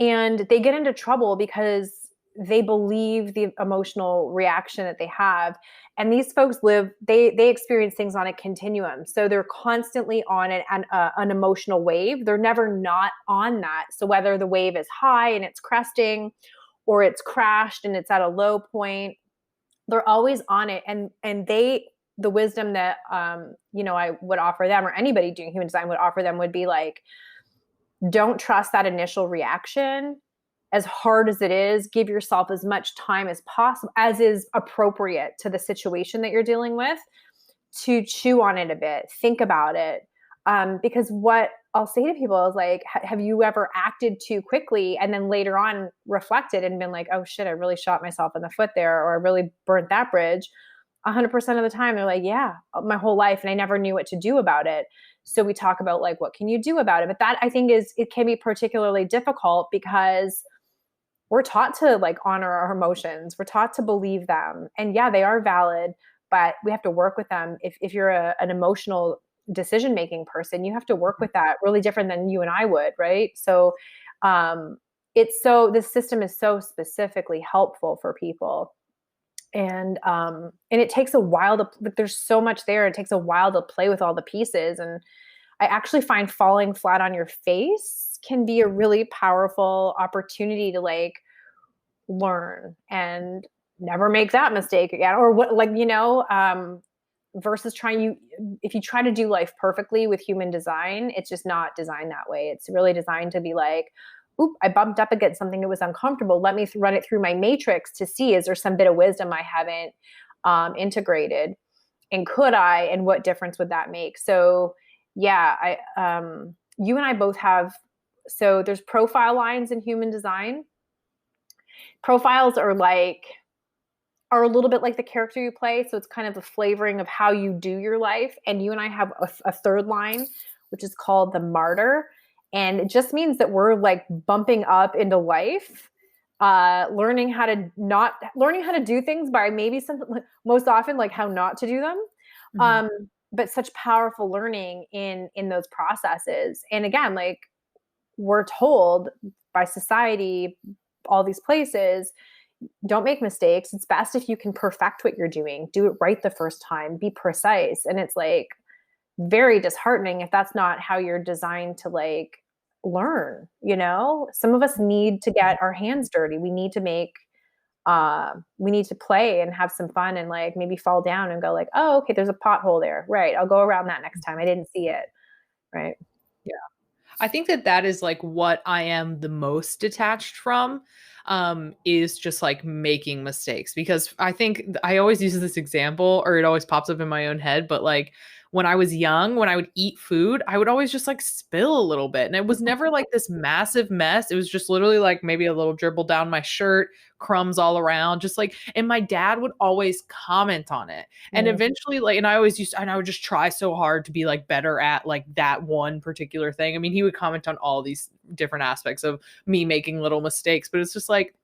And they get into trouble because they believe the emotional reaction that they have. And these folks they experience things on a continuum. So they're constantly on an emotional wave. They're never not on that. So whether the wave is high and it's cresting or it's crashed and it's at a low point, they're always on it. And the wisdom that, I would offer them, or anybody doing human design would offer them, would be like, don't trust that initial reaction. As hard as it is, give yourself as much time as possible, as is appropriate to the situation that you're dealing with, to chew on it a bit, think about it. Because what I'll say to people is like, have you ever acted too quickly and then later on reflected and been like, oh shit, I really shot myself in the foot there, or I really burnt that bridge? 100% of the time they're like, yeah, my whole life, and I never knew what to do about it. So we talk about like, what can you do about it? But that, I think, it can be particularly difficult because we're taught to like honor our emotions. We're taught to believe them. And yeah, they are valid, but we have to work with them. If you're an emotional decision-making person, you have to work with that really different than you and I would. Right. So, this system is so specifically helpful for people. And it takes a while there's so much there. It takes a while to play with all the pieces. And I actually find falling flat on your face can be a really powerful opportunity to like learn and never make that mistake again, or what, like, versus if you try to do life perfectly with human design, it's just not designed that way. It's really designed to be like, oop, I bumped up against something that was uncomfortable. Let me run it through my matrix to see, is there some bit of wisdom I haven't integrated? And could I, and what difference would that make? So yeah, you and I both have, so there's profile lines in human design. Profiles are a little bit like the character you play. So it's kind of the flavoring of how you do your life. And you and I have a third line, which is called the Martyr. And it just means that we're like bumping up into life, learning how to do things by maybe most often like how not to do them. Mm-hmm. But such powerful learning in those processes. And again, like we're told by society, all these places, don't make mistakes. It's best if you can perfect what you're doing, do it right the first time, be precise. And it's like very disheartening if that's not how you're designed to like learn. Some of us need to get our hands dirty. We need to play and have some fun and like maybe fall down and go like, oh, okay, there's a pothole there. Right. I'll go around that next time. I didn't see it. Right. Yeah. I think that is like what I am the most detached from, is just like making mistakes, because I think I always use this example, or it always pops up in my own head. But like when I was young, when I would eat food, I would always just like spill a little bit. And it was never like this massive mess. It was just literally like maybe a little dribble down my shirt, crumbs all around, just like, and my dad would always comment on it. And eventually like, and I would just try so hard to be like better at like that one particular thing. I mean, he would comment on all these different aspects of me making little mistakes, but it's just like,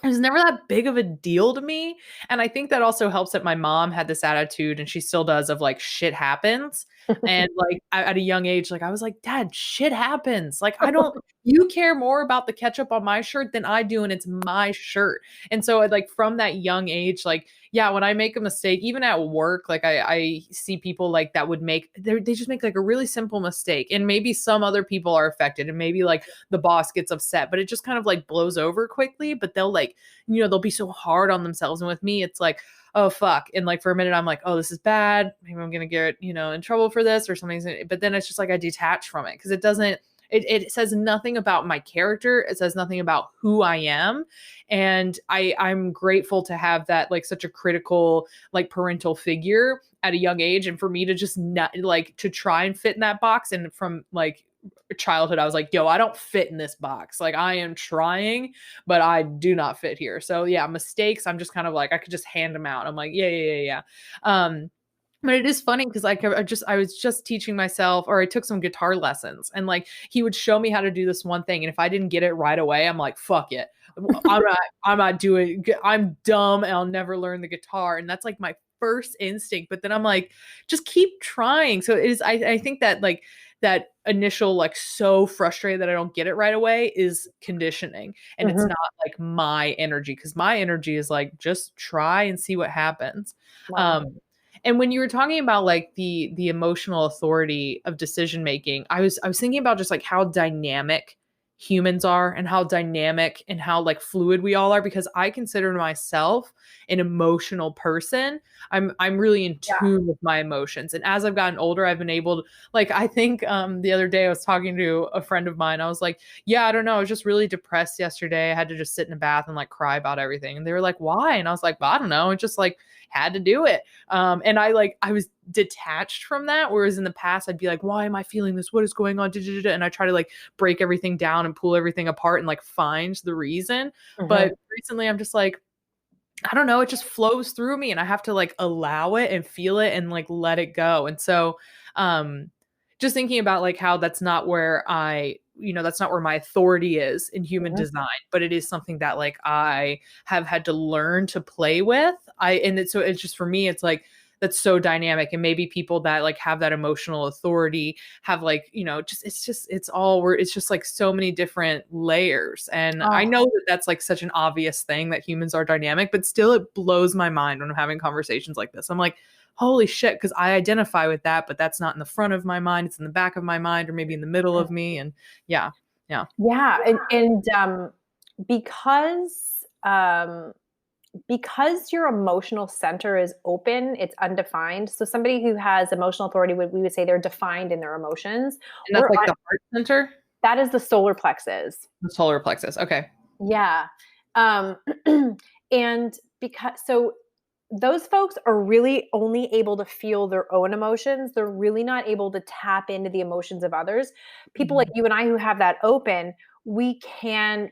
it was never that big of a deal to me. And I think that also helps that my mom had this attitude, and she still does, of like, shit happens. And like at a young age, like I was like, Dad, shit happens. Like, I don't, you care more about the ketchup on my shirt than I do, and it's my shirt. And so like from that young age, like, yeah, when I make a mistake, even at work, like I see people like that would make, they just make like a really simple mistake. And maybe some other people are affected, and maybe like the boss gets upset, but it just kind of like blows over quickly. But they'll like, they'll be so hard on themselves. And with me, it's like, oh, fuck. And like for a minute, I'm like, oh, this is bad. Maybe I'm going to get, in trouble for this or something. But then it's just like I detach from it, because it doesn't, it says nothing about my character. It says nothing about who I am. And I'm grateful to have that, like, such a critical, like, parental figure at a young age. And for me to just not like to try and fit in that box. And from like childhood, I was like, yo, I don't fit in this box. Like, I am trying, but I do not fit here. So yeah, mistakes, I'm just kind of like, I could just hand them out. I'm like, yeah. But it is funny because like I was just teaching myself, or I took some guitar lessons, and like he would show me how to do this one thing, and if I didn't get it right away, I'm like, fuck it. I'm not doing, I'm dumb, and I'll never learn the guitar. And that's like my first instinct. But then I'm like, just keep trying. So it is, I think that like that initial, like, so frustrated that I don't get it right away is conditioning. And it's not like my energy, because my energy is like, just try and see what happens. Wow. And when you were talking about like the emotional authority of decision making, I was thinking about just like how dynamic humans are, and how dynamic and how like fluid we all are, because I consider myself an emotional person. I'm really in tune with my emotions. And as I've gotten older, I've been able to, like, I think the other day I was talking to a friend of mine. I was like, yeah, I don't know, I was just really depressed yesterday. I had to just sit in a bath and like cry about everything. And they were like, why? And I was like, well, I don't know, it just like had to do it. And I was detached from that. Whereas in the past, I'd be like, why am I feeling this? What is going on? And I try to like break everything down and pull everything apart and like find the reason. But recently I'm just like, I don't know, it just flows through me, and I have to like allow it and feel it and like let it go. And so, just thinking about like how that's not where that's not where my authority is in human design, but it is something that like I have had to learn to play with. So it's just, for me, it's like, that's so dynamic. And maybe people that like have that emotional authority have like, it's just like so many different layers. And I know that that's like such an obvious thing, that humans are dynamic, but still it blows my mind when I'm having conversations like this. I'm like, holy shit, because I identify with that, but that's not in the front of my mind. It's in the back of my mind, or maybe in the middle of me. And yeah. And because your emotional center is open, it's undefined. So somebody who has emotional authority, we would say they're defined in their emotions. And that's like the heart center? That is the solar plexus. The solar plexus. Okay. Yeah. And so those folks are really only able to feel their own emotions. They're really not able to tap into the emotions of others. People like you and I who have that open, we do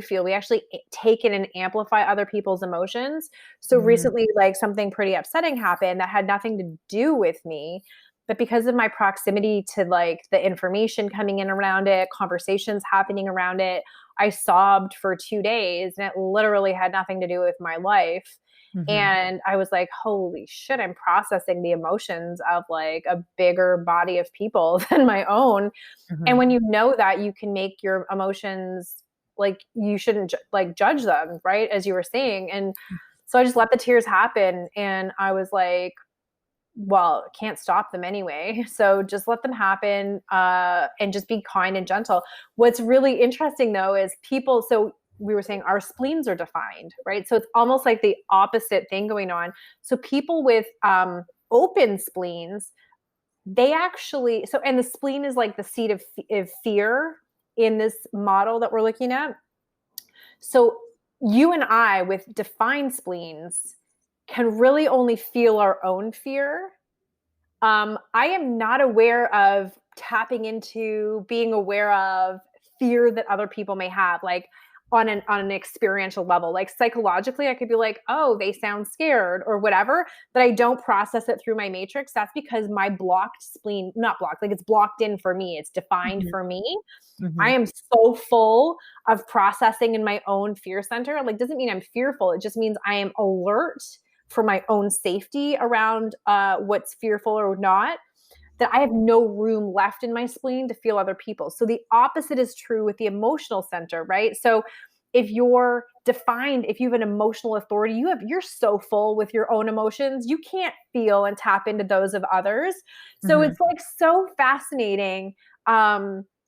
feel, we actually take in and amplify other people's emotions. So recently, like, something pretty upsetting happened that had nothing to do with me, but because of my proximity to like the information coming in around it, conversations happening around it, I sobbed for 2 days, and it literally had nothing to do with my life. And I was like, holy shit, I'm processing the emotions of like a bigger body of people than my own. And when you know that, you can make your emotions, like, you shouldn't like judge them, right? As you were saying. And so I just let the tears happen. And I was like, well, can't stop them anyway. So just let them happen, and just be kind and gentle. What's really interesting though is so we were saying our spleens are defined, right? So it's almost like the opposite thing going on. So people with open spleens, they actually, and the spleen is like the seat of fear in this model that we're looking at. So you and I with defined spleens can really only feel our own fear. I am not aware of tapping into being aware of fear that other people may have. Like, on an experiential level. Like psychologically, I could be like, oh, they sound scared or whatever, but I don't process it through my matrix. That's because my blocked spleen, not blocked, like it's blocked in for me. It's defined for me. I am so full of processing in my own fear center. Like, doesn't mean I'm fearful. It just means I am alert for my own safety around what's fearful or not, that I have no room left in my spleen to feel other people. So the opposite is true with the emotional center, right? So if you're defined, if you have an emotional authority, you're so full with your own emotions, you can't feel and tap into those of others. So it's like so fascinating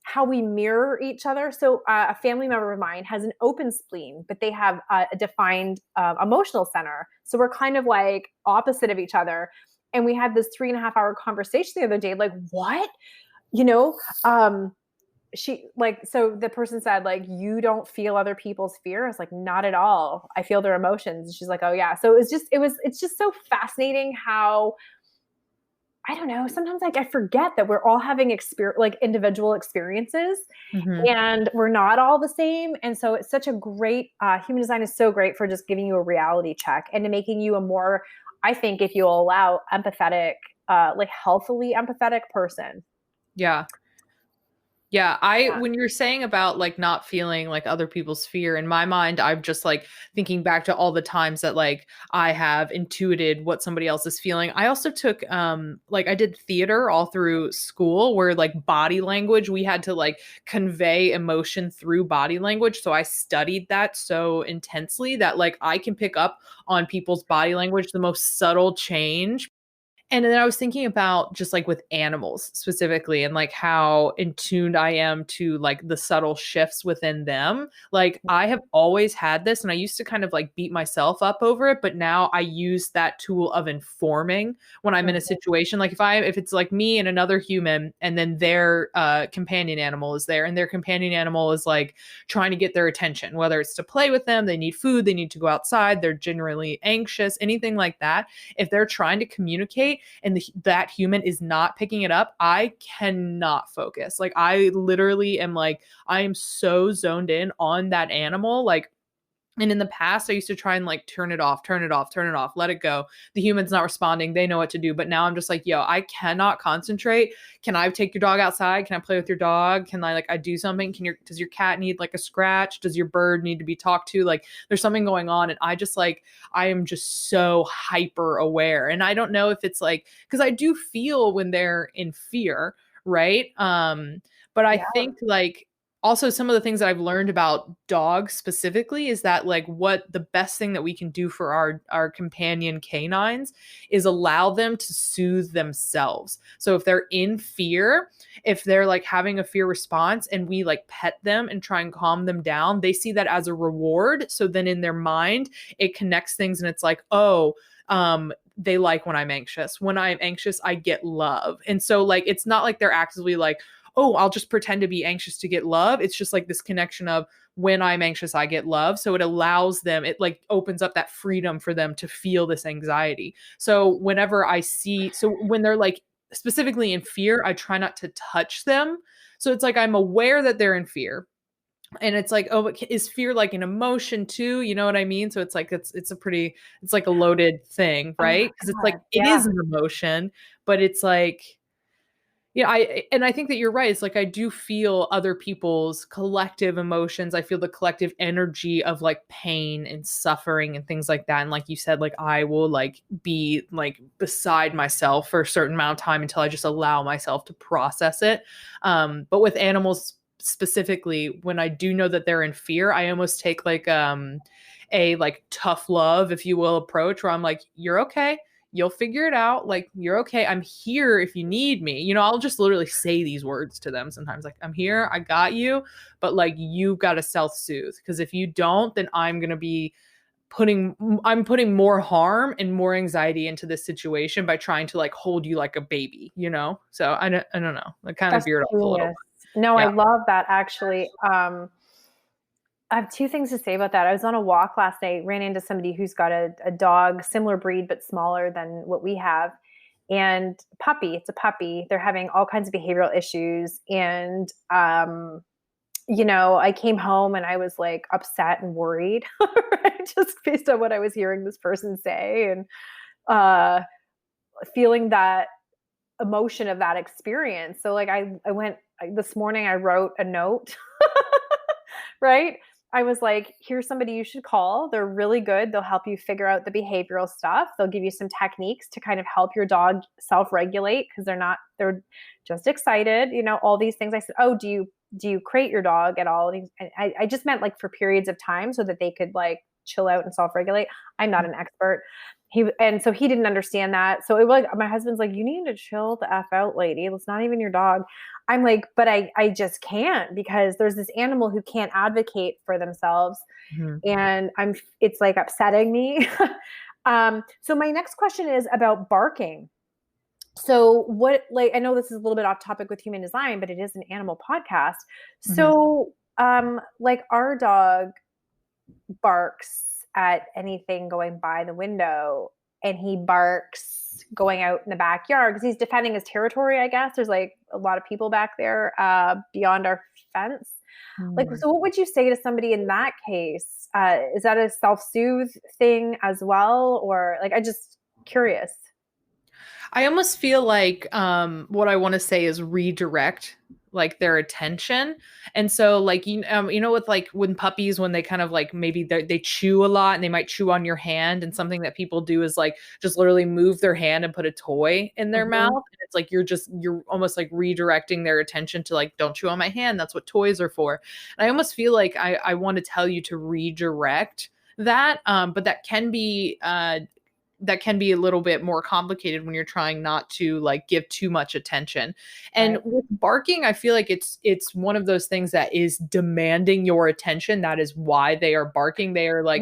how we mirror each other. So a family member of mine has an open spleen, but they have a defined emotional center. So we're kind of like opposite of each other. And we had this 3.5 hour conversation the other day, like, what? You know, she like, so the person said, like, you don't feel other people's fear. I was like, not at all. I feel their emotions. And she's like, oh yeah. So it's just so fascinating how, I don't know, sometimes like I forget that we're all having like individual experiences and we're not all the same. And so it's such a great, human design is so great for just giving you a reality check and to making you a more, I think, if you allow, empathetic, like healthily empathetic person. Yeah. When you're saying about like not feeling like other people's fear, in my mind, I'm just like thinking back to all the times that like I have intuited what somebody else is feeling. I also took like I did theater all through school where like body language, we had to like convey emotion through body language. So I studied that so intensely that like I can pick up on people's body language, the most subtle change. And then I was thinking about just like with animals specifically and like how in tuned I am to like the subtle shifts within them. Like I have always had this and I used to kind of like beat myself up over it, but now I use that tool of informing when I'm in a situation. Like if it's like me and another human and then their companion animal is there and their companion animal is like trying to get their attention, whether it's to play with them, they need food, they need to go outside, they're generally anxious, anything like that. If they're trying to communicate and that human is not picking it up, I cannot focus. Like I literally am like, I am so zoned in on that animal. Like, and in the past, I used to try and like turn it off, let it go. The human's not responding. They know what to do. But now I'm just like, yo, I cannot concentrate. Can I take your dog outside? Can I play with your dog? Can I do something? Does your cat need like a scratch? Does your bird need to be talked to? Like there's something going on. And I am just so hyper aware. And I don't know if it's like, cause I do feel when they're in fear. Right. But I think like, also some of the things that I've learned about dogs specifically is that like what the best thing that we can do for our companion canines is allow them to soothe themselves. So if they're in fear, if they're like having a fear response and we like pet them and try and calm them down, they see that as a reward. So then in their mind, it connects things and it's like, oh, they like when I'm anxious. When I'm anxious, I get love. And so like it's not like they're actively like, oh, I'll just pretend to be anxious to get love. It's just like this connection of when I'm anxious, I get love. So it allows them, it like opens up that freedom for them to feel this anxiety. So when they're like specifically in fear, I try not to touch them. So it's like I'm aware that they're in fear. And it's like, oh, but is fear like an emotion too? You know what I mean? So it's like, it's like a loaded thing, right? Because it's like, it is an emotion, but it's like, yeah, I think that you're right. It's like I do feel other people's collective emotions. I feel the collective energy of like pain and suffering and things like that. And like you said, like I will like be like beside myself for a certain amount of time until I just allow myself to process it. But with animals specifically, when I do know that they're in fear, I almost take like a like tough love, if you will, approach where I'm like, you're okay, you'll figure it out. Like, you're okay. I'm here if you need me. You know, I'll just literally say these words to them sometimes. Like, I'm here. I got you. But like, you got to self-soothe. Because if you don't, then I'm putting more harm and more anxiety into this situation by trying to like hold you like a baby, you know? So I don't know. Like kind of veered off a little bit. No, Yeah. I love that actually. I have two things to say about that. I was on a walk last night, ran into somebody who's got a dog, similar breed, but smaller than what we have. And puppy, it's a puppy. They're having all kinds of behavioral issues. And I came home and I was like upset and worried, right? Just based on what I was hearing this person say, and uh, feeling that emotion of that experience. So like I went this morning, I wrote a note, right? I was like, here's somebody you should call. They're really good. They'll help you figure out the behavioral stuff. They'll give you some techniques to kind of help your dog self-regulate because they're just excited, all these things. I said, oh, do you crate your dog at all? And I just meant like for periods of time so that they could like chill out and self-regulate. I'm not an expert. So he didn't understand that. So it was like, my husband's like, you need to chill the F out, lady. It's not even your dog. I'm like, but I just can't, because there's this animal who can't advocate for themselves. Mhm. And it's like upsetting me. So my next question is about barking. So I know this is a little bit off topic with human design, but it is an animal podcast. So, like our dog barks at anything going by the window, and he barks going out in the backyard because he's defending his territory, I guess. There's like a lot of people back there beyond our fence. Like, so what would you say to somebody in that case? Is that a self-soothe thing as well? Or like, I just curious. I almost feel like what I want to say is redirect like their attention. And so like with like when puppies, when they kind of like maybe they chew a lot and they might chew on your hand, and something that people do is like just literally move their hand and put a toy in their mouth. And it's like you're almost like redirecting their attention to like, don't chew on my hand. That's what toys are for. And I almost feel like I want to tell you to redirect that. But that can be a little bit more complicated when you're trying not to like give too much attention. And with barking, I feel like it's one of those things that is demanding your attention. That is why they are barking. They are like,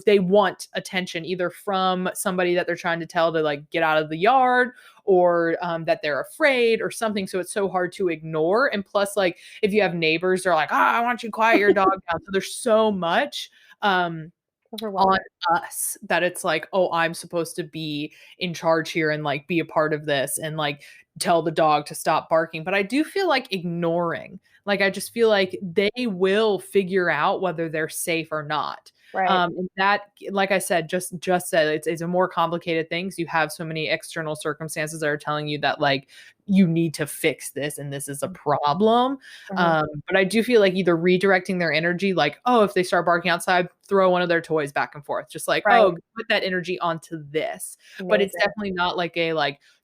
they want attention, either from somebody that they're trying to tell to like get out of the yard, or that they're afraid or something. So it's so hard to ignore. And plus, like if you have neighbors, they're like, I want you to quiet your dog down. So there's so much on us that it's like, oh, I'm supposed to be in charge here and like be a part of this and like tell the dog to stop barking. But I do feel like ignoring, like I just feel like they will figure out whether they're safe or not. And that, like I said, just said, it's a more complicated thing. You have so many external circumstances that are telling you that like you need to fix this and this is a problem. But I do feel like either redirecting their energy, like, oh, if they start barking outside, throw one of their toys back and forth, just like, oh, put that energy onto this. But it's definitely not like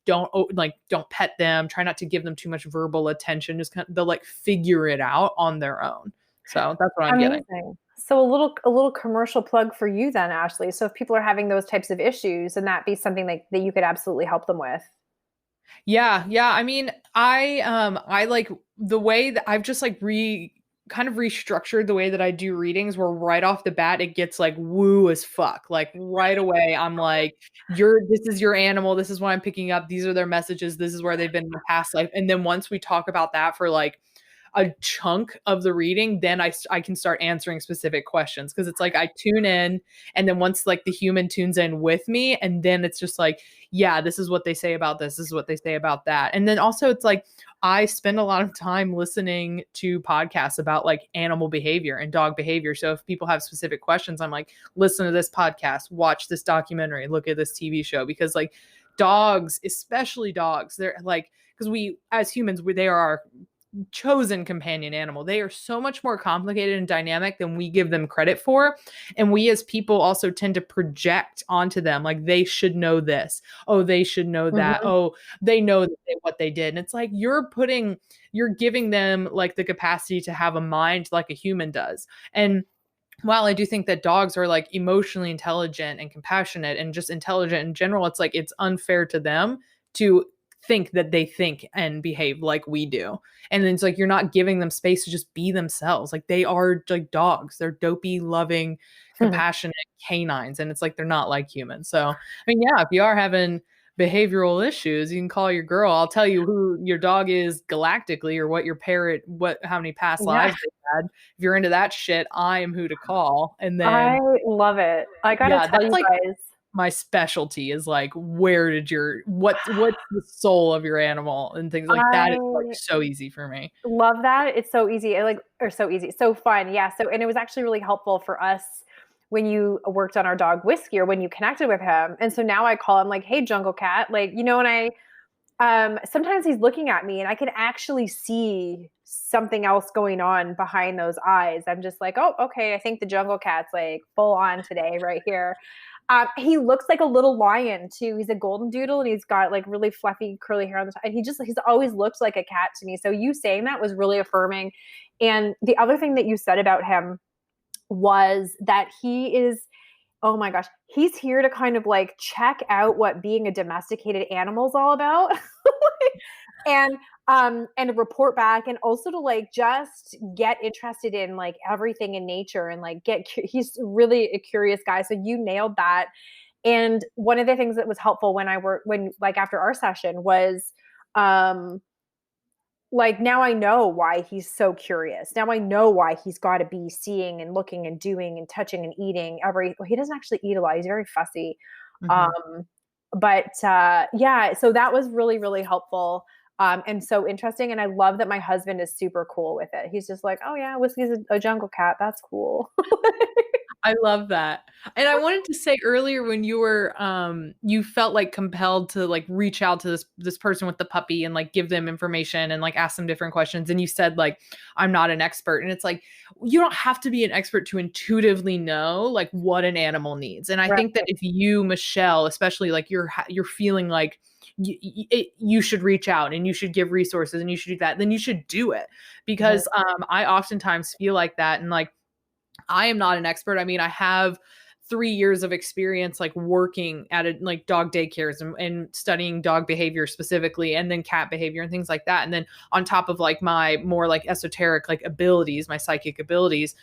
don't pet them, try not to give them too much verbal attention, just kind of, they'll like figure it out on their own. So that's what I'm getting. So a little commercial plug for you then, Ashley. So if people are having those types of issues, and that be something that you could absolutely help them with. Yeah. I mean, I like the way that I've just like kind of restructured the way that I do readings, where right off the bat it gets like woo as fuck. Like right away I'm like, this is your animal, this is what I'm picking up, these are their messages, this is where they've been in the past life. And then once we talk about that for like a chunk of the reading, then I can start answering specific questions, because it's like I tune in, and then once like the human tunes in with me, and then it's just like, yeah, this is what they say about this is what they say about that. And then also it's like I spend a lot of time listening to podcasts about like animal behavior and dog behavior. So if people have specific questions, I'm like, listen to this podcast, watch this documentary, look at this TV show, because like dogs, especially dogs, they're like, because we as humans, they are our chosen companion animal. They are so much more complicated and dynamic than we give them credit for. And we as people also tend to project onto them like they should know this. Oh, they should know that. Oh, they know what they did. And it's like you're giving them like the capacity to have a mind like a human does. And while I do think that dogs are like emotionally intelligent and compassionate and just intelligent in general, it's like it's unfair to them to think that they think and behave like we do. And then it's like you're not giving them space to just be themselves. Like they are like dogs. They're dopey, loving, compassionate canines. And it's like they're not like humans. So I mean, yeah, if you are having behavioral issues, you can call your girl. I'll tell you who your dog is galactically, or what your parrot, how many past lives they had. If you're into that shit, I am who to call. And then I love it. I gotta tell you guys. my specialty is like, where did what's the soul of your animal and things like that is like I so easy for me. love that. It's so easy. So easy, so fun. Yeah. So, and it was actually really helpful for us when you worked on our dog Whiskey or when you connected with him. And so now I call him like, hey, Jungle Cat. Like, and sometimes he's looking at me and I can actually see something else going on behind those eyes. I'm just like, oh, okay. I think the Jungle Cat's like full on today right here. He looks like a little lion too. He's a golden doodle and he's got like really fluffy curly hair on the top. And he's always looked like a cat to me. So you saying that was really affirming. And the other thing that you said about him was that he is, oh my gosh, he's here to kind of like check out what being a domesticated animal is all about. and report back, and also to like just get interested in like everything in nature and like he's really a curious guy. So you nailed that. And one of the things that was helpful when after our session was like, now I know why he's so curious. Now I know why he's got to be seeing and looking and doing and touching and eating he doesn't actually eat a lot. He's very fussy. Mm-hmm. Yeah, so that was really, really helpful. And so interesting. And I love that my husband is super cool with it. He's just like, oh yeah, Whiskey's a jungle cat. That's cool. I love that. And I wanted to say earlier when you were, you felt like compelled to like reach out to this person with the puppy and like give them information and like ask them different questions. And you said like, I'm not an expert. And it's like, you don't have to be an expert to intuitively know like what an animal needs. And I think that if you, Michelle, especially like you're feeling like you should reach out and you should give resources and you should do that, then you should do it. Because I oftentimes feel like that. And like, I am not an expert. I mean, I have 3 years of experience like working at like dog daycares and studying dog behavior specifically, and then cat behavior and things like that. And then on top of like my more like esoteric like abilities, my psychic abilities.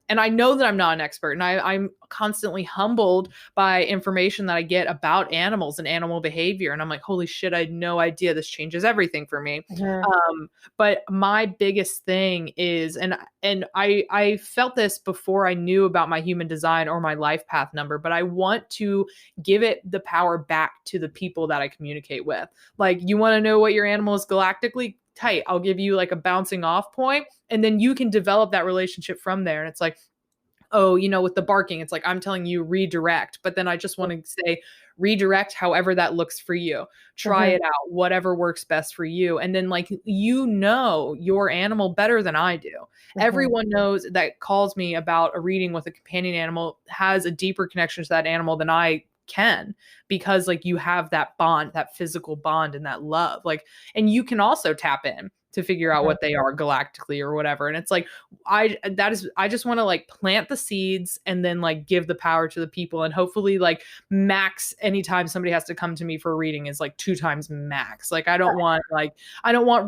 And I know that I'm not an expert, and I'm constantly humbled by information that I get about animals and animal behavior. And I'm like, holy shit, I had no idea. This changes everything for me. Mm-hmm. But my biggest thing is, and I felt this before I knew about my human design or my life path number, but I want to give it the power back to the people that I communicate with. Like, you want to know what your animal is galactically? Tight. I'll give you like a bouncing off point, and then you can develop that relationship from there. And it's like, oh, with the barking, it's like, I'm telling you redirect, but then I just want to say redirect however that looks for you. Try it out, whatever works best for you. And then like, your animal better than I do. Everyone knows that calls me about a reading with a companion animal has a deeper connection to that animal than I can, because like you have that bond, that physical bond and that love, like, and you can also tap in to figure out what they are galactically or whatever. And it's like, I just want to like plant the seeds and then like give the power to the people, and hopefully like max anytime somebody has to come to me for a reading is like 2 times max. Like, I don't want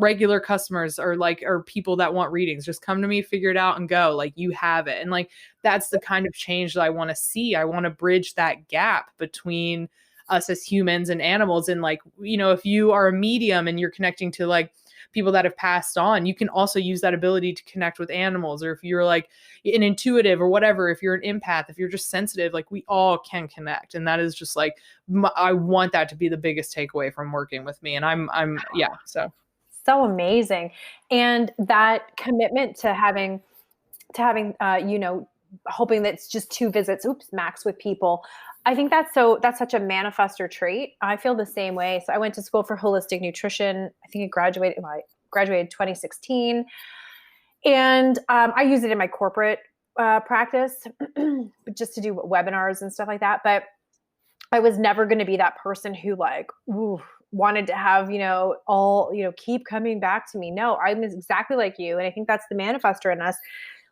regular customers or people that want readings. Just come to me, figure it out and go. Like, you have it. And like, that's the kind of change that I want to see. I want to bridge that gap between us as humans and animals. And like, if you are a medium and you're connecting to like people that have passed on, you can also use that ability to connect with animals. Or if you're like an intuitive or whatever, if you're an empath, if you're just sensitive, like, we all can connect. And that is just like, I want that to be the biggest takeaway from working with me. And I'm so amazing. And that commitment to having hoping that it's just 2 visits, max with people. I think that's such a manifestor trait. I feel the same way. So I went to school for holistic nutrition. I think I graduated 2016. And I use it in my corporate practice, just to do webinars and stuff like that. But I was never going to be that person who like, wanted to have, keep coming back to me. No, I'm exactly like you. And I think that's the manifestor in us.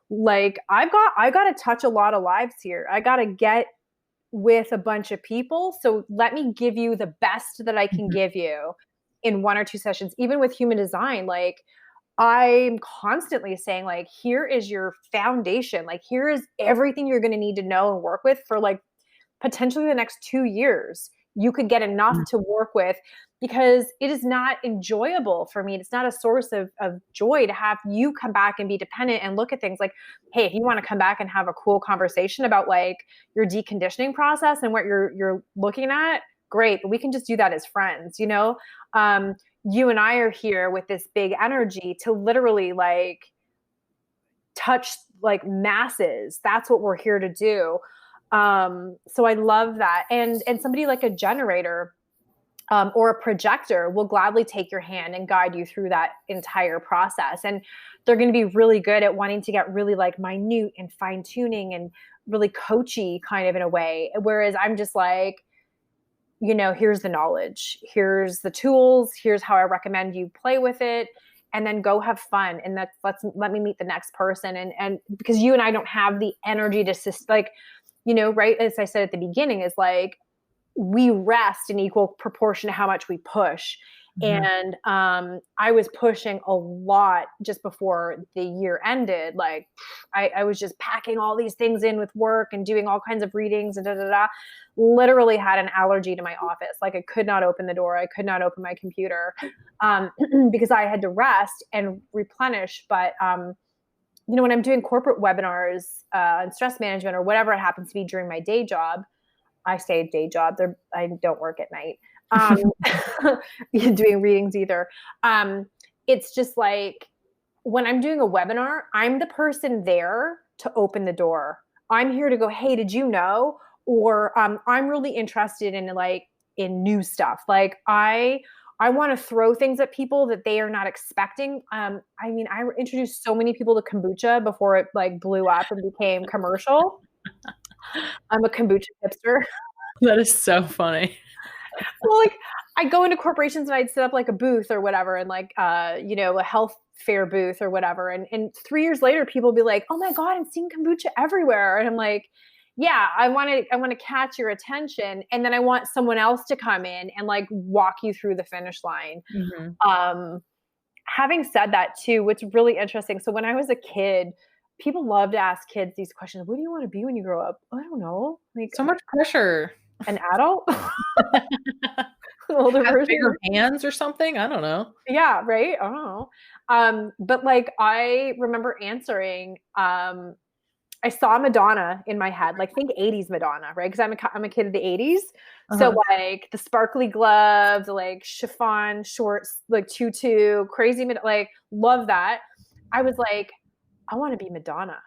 Like, I got to touch a lot of lives here. I got to get with a bunch of people. So let me give you the best that I can give you in 1 or 2 sessions. Even with human design, like, I'm constantly saying like, here is your foundation. Like, here is everything you're going to need to know and work with for like potentially the next 2 years. you could get enough to work with, because it is not enjoyable for me. It's not a source of joy to have you come back and be dependent and look at things like, hey, if you want to come back and have a cool conversation about like your deconditioning process and what you're looking at, great, but we can just do that as friends, you know? You and I are here with this big energy to literally like touch like masses. That's what we're here to do. So I love that. And somebody like a generator, or a projector will gladly take your hand and guide you through that entire process. And they're going to be really good at wanting to get really like minute and fine tuning and really coachy kind of in a way. Whereas I'm just like, you know, here's the knowledge, here's the tools, here's how I recommend you play with it, and then go have fun. And let me meet the next person. And because you and I don't have the energy to like, you know, right. As I said at the beginning, is like, we rest in equal proportion to how much we push. And I was pushing a lot just before the year ended. Like I was just packing all these things in with work and doing all kinds of readings and literally had an allergy to my office. Like I could not open the door. I could not open my computer because I had to rest and replenish. But you know, when I'm doing corporate webinars on stress management or whatever it happens to be during my day job, I say day job. I don't work at night doing readings either. It's just like when I'm doing a webinar, I'm the person there to open the door. I'm here to go, hey, did you know? Or I'm really interested in new stuff. Like I want to throw things at people that they are not expecting. I mean, I introduced so many people to kombucha before it like blew up and became commercial. I'm a kombucha hipster. That is so funny. Well, like I go into corporations and I'd set up like a booth or whatever, and like you know, a health fair booth or whatever. And 3 years later, people will be like, "Oh my God, I'm seeing kombucha everywhere." And I'm like, "Yeah, I want to catch your attention, and then I want someone else to come in and like walk you through the finish line." Having said that, too, what's really interesting. So when I was a kid, people love to ask kids these questions. What do you want to be when you grow up? I don't know. Like so much pressure. An adult? Older Have version? bigger hands or something? I don't know. Yeah, right? I don't know. But like I remember answering, I saw Madonna in my head, like think 80s Madonna, right? Because I'm a kid of the 80s. So like the sparkly gloves, like chiffon shorts, like tutu, crazy, like love that. I was like, I want to be Madonna.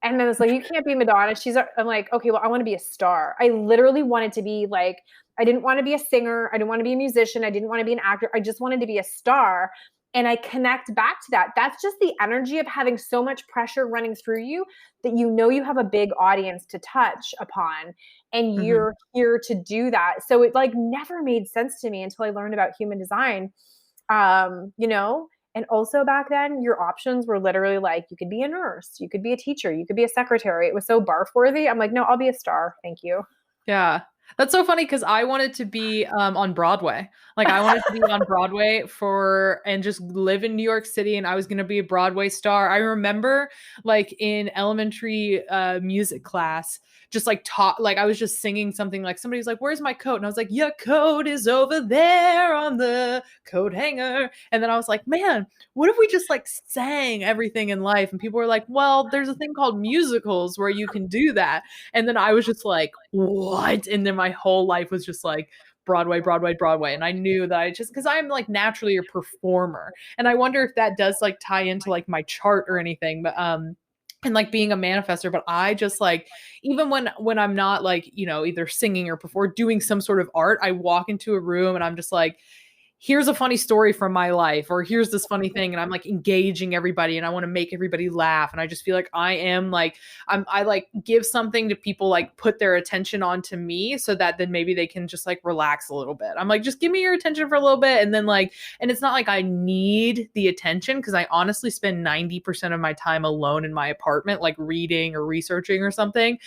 And then it's like, you can't be Madonna. I'm like, okay, well, I want to be a star. I literally wanted to be like, I didn't want to be a singer. I didn't want to be a musician. I didn't want to be an actor. I just wanted to be a star. And I connect back to that. That's just the energy of having so much pressure running through you that you know you have a big audience to touch upon. And you're here to do that. So it like never made sense to me until I learned about human design, you know? And also back then, your options were literally like, you could be a nurse, you could be a teacher, you could be a secretary. It was so barf worthy. I'm like, no, I'll be a star. Thank you. Yeah. That's so funny because I wanted to be on Broadway. Like I wanted to be on Broadway and just live in New York City, and I was going to be a Broadway star. I remember like in elementary music class, just like I was just singing something like somebody was like, "Where's my coat?" And I was like, "Your coat is over there on the coat hanger." And then I was like, "Man, what if we just like sang everything in life?" And people were like, "Well, there's a thing called musicals where you can do that." And then I was just like, "What?" And then my whole life was just like Broadway, Broadway, Broadway. And I knew that because I'm like naturally a performer. And I wonder if that does like tie into like my chart or anything. But and like being a manifestor, but I just like, even when I'm not like, you know, either singing or doing some sort of art, I walk into a room and I'm just like, here's a funny story from my life, or here's this funny thing. And I'm like engaging everybody and I want to make everybody laugh. And I just feel like I am like, I like give something to people, like put their attention onto me so that then maybe they can just like relax a little bit. I'm like, just give me your attention for a little bit. And then like, and it's not like I need the attention because I honestly spend 90% of my time alone in my apartment, like reading or researching or something.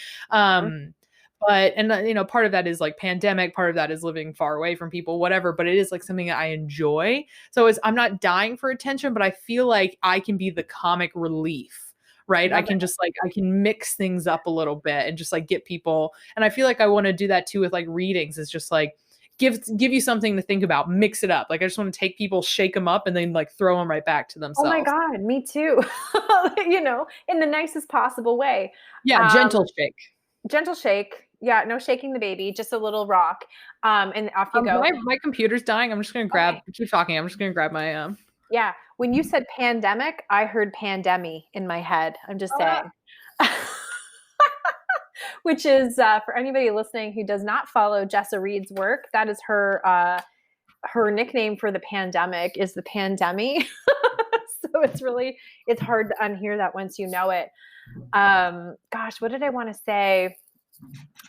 But, and you know, part of that is like pandemic, part of that is living far away from people, whatever, but it is like something that I enjoy. So I'm not dying for attention, but I feel like I can be the comic relief, right? I Love can just like, I can mix things up a little bit and just like get people. And I feel like I want to do that too with like readings. It's just like, give you something to think about, mix it up. Like I just want to take people, shake them up, and then like throw them right back to Oh my themselves. God, me too. You know, in the nicest possible way. Yeah, gentle shake. Gentle shake. Yeah, no shaking the baby, just a little rock. And off you go. My computer's dying. I'm just gonna Okay. keep talking. I'm just gonna grab my Yeah. When you said pandemic, I heard pandemic in my head. I'm just saying. Which is for anybody listening who does not follow Jessa Reed's work, that is her nickname for the pandemic is the pandemic. So it's hard to unhear that once you know it. Gosh, what did I want to say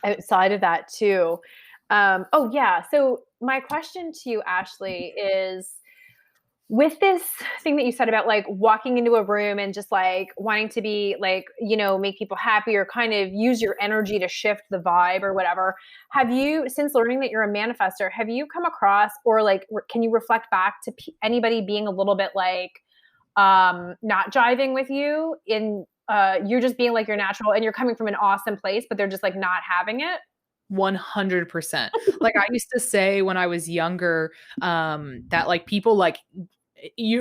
outside of that too? Oh yeah. So my question to you, Ashley, is with this thing that you said about like walking into a room and just like wanting to be like, you know, make people happy or kind of use your energy to shift the vibe or whatever. Have you, since learning that you're a manifestor, have you come across or like, can you reflect back to anybody being a little bit like, not jiving with you in, you're just being like your natural and you're coming from an awesome place, but they're just like not having it? 100%. Like I used to say when I was younger, that like people like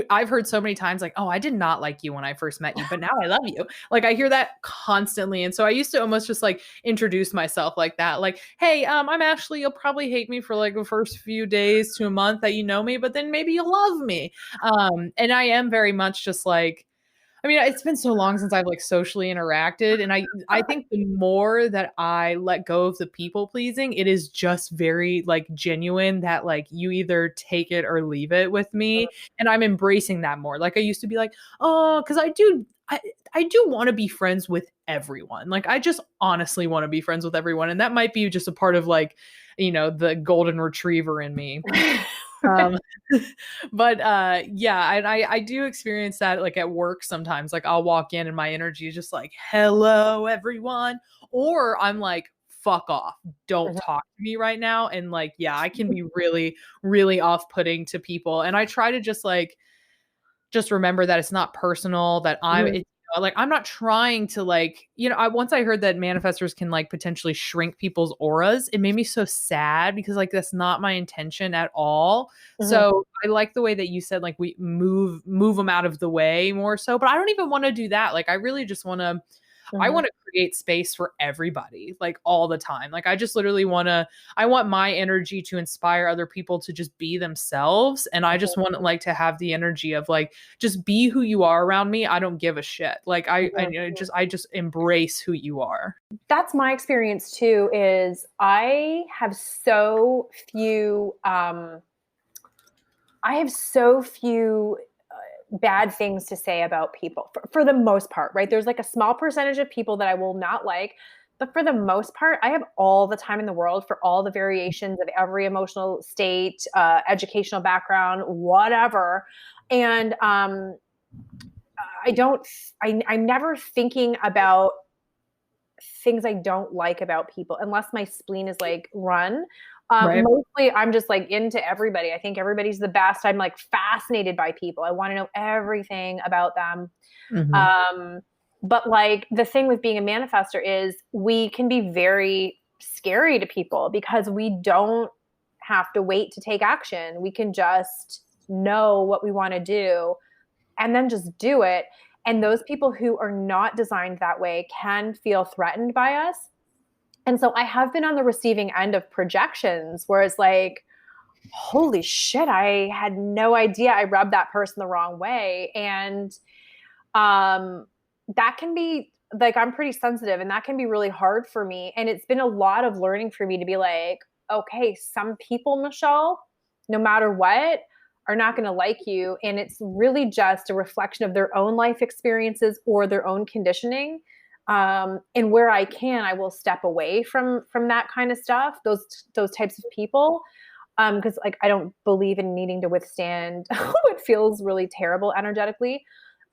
I've heard so many times like, oh, I did not like you when I first met you, but now I love you. Like I hear that constantly. And so I used to almost just like introduce myself like that. Like, hey, I'm Ashley. You'll probably hate me for like the first few days to a month that you know me, but then maybe you'll love me. And I am very much just like, I mean, it's been so long since I've like socially interacted. And I think the more that I let go of the people pleasing, it is just very like genuine that like you either take it or leave it with me. And I'm embracing that more. Like I used to be like, oh, because I do want to be friends with everyone. Like I just honestly want to be friends with everyone. And that might be just a part of like, you know, the golden retriever in me. um but yeah, I do experience that like at work sometimes. Like I'll walk in and my energy is just like, hello everyone, or I'm like, fuck off, don't talk to me right now. And like, yeah, I can be really really off-putting to people, and I try to just remember that it's not personal, that like I'm not trying to like, you know, once I heard that manifestors can like potentially shrink people's auras, it made me so sad because like that's not my intention at all. So I like the way that you said like we move them out of the way more so, but I don't even want to do that. Like I really just want to I want to create space for everybody like all the time. Like I just literally I want my energy to inspire other people to just be themselves. And I just want like to have the energy of like, just be who you are around me. I don't give a shit. Like I just embrace who you are. That's my experience too, is I have so few, bad things to say about people for the most part, right? There's like a small percentage of people that I will not like, but for the most part, I have all the time in the world for all the variations of every emotional state, educational background, whatever. And I'm never thinking about things I don't like about people unless my spleen is like run. Right. Mostly I'm just like into everybody. I think everybody's the best. I'm like fascinated by people. I want to know everything about them. But like the thing with being a manifestor is we can be very scary to people because we don't have to wait to take action. We can just know what we want to do and then just do it. And those people who are not designed that way can feel threatened by us. And so I have been on the receiving end of projections where it's like, holy shit, I had no idea I rubbed that person the wrong way. And that can be like, I'm pretty sensitive and that can be really hard for me. And it's been a lot of learning for me to be like, okay, some people, Michelle, no matter what, are not going to like you. And it's really just a reflection of their own life experiences or their own conditioning. And where I can, I will step away from that kind of stuff, those types of people. Because like, I don't believe in needing to withstand what feels really terrible energetically.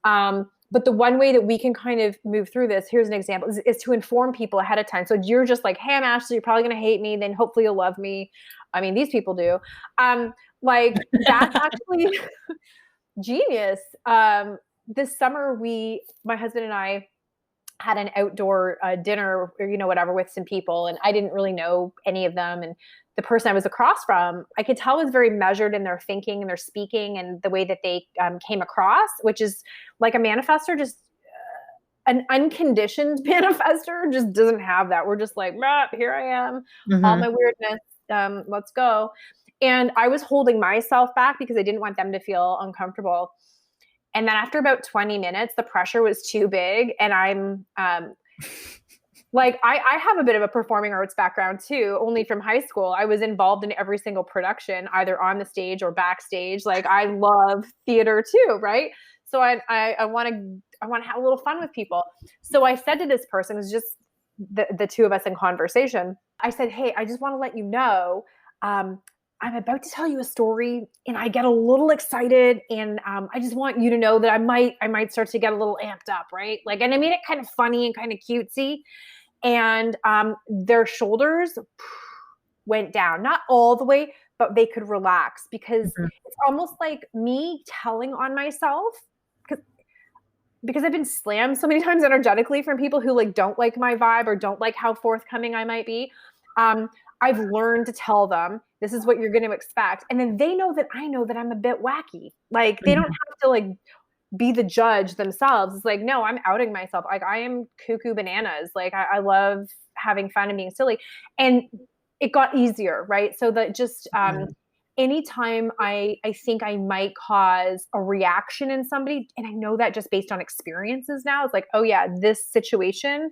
But the one way that we can kind of move through this, here's an example, is to inform people ahead of time. So you're just like, hey, I'm Ashley, you're probably going to hate me. Then hopefully you'll love me. I mean, these people do. Like that's actually genius. This summer, my husband and I, had an outdoor dinner or, whatever with some people. And I didn't really know any of them. And the person I was across from, I could tell was very measured in their thinking and their speaking and the way that they came across, which is like a manifestor, just an unconditioned manifestor just doesn't have that. We're just like, here I am, all my weirdness, let's go. And I was holding myself back because I didn't want them to feel uncomfortable. And then after about 20 minutes, the pressure was too big. And I'm like, I have a bit of a performing arts background too, only from high school. I was involved in every single production, either on the stage or backstage. Like I love theater too, right? So I want to have a little fun with people. So I said to this person, it was just the two of us in conversation. I said, hey, I just want to let you know, I'm about to tell you a story and I get a little excited and I just want you to know that I might start to get a little amped up, right? Like, and I made it kind of funny and kind of cutesy. And their shoulders went down, not all the way, but they could relax because it's almost like me telling on myself because I've been slammed so many times energetically from people who like don't like my vibe or don't like how forthcoming I might be. I've learned to tell them this is what you're going to expect. And then they know that I know that I'm a bit wacky. Like they don't have to like be the judge themselves. It's like, no, I'm outing myself. Like I am cuckoo bananas. Like I love having fun and being silly. And it got easier, right? So that just anytime I think I might cause a reaction in somebody, and I know that just based on experiences now, it's like, oh yeah, this situation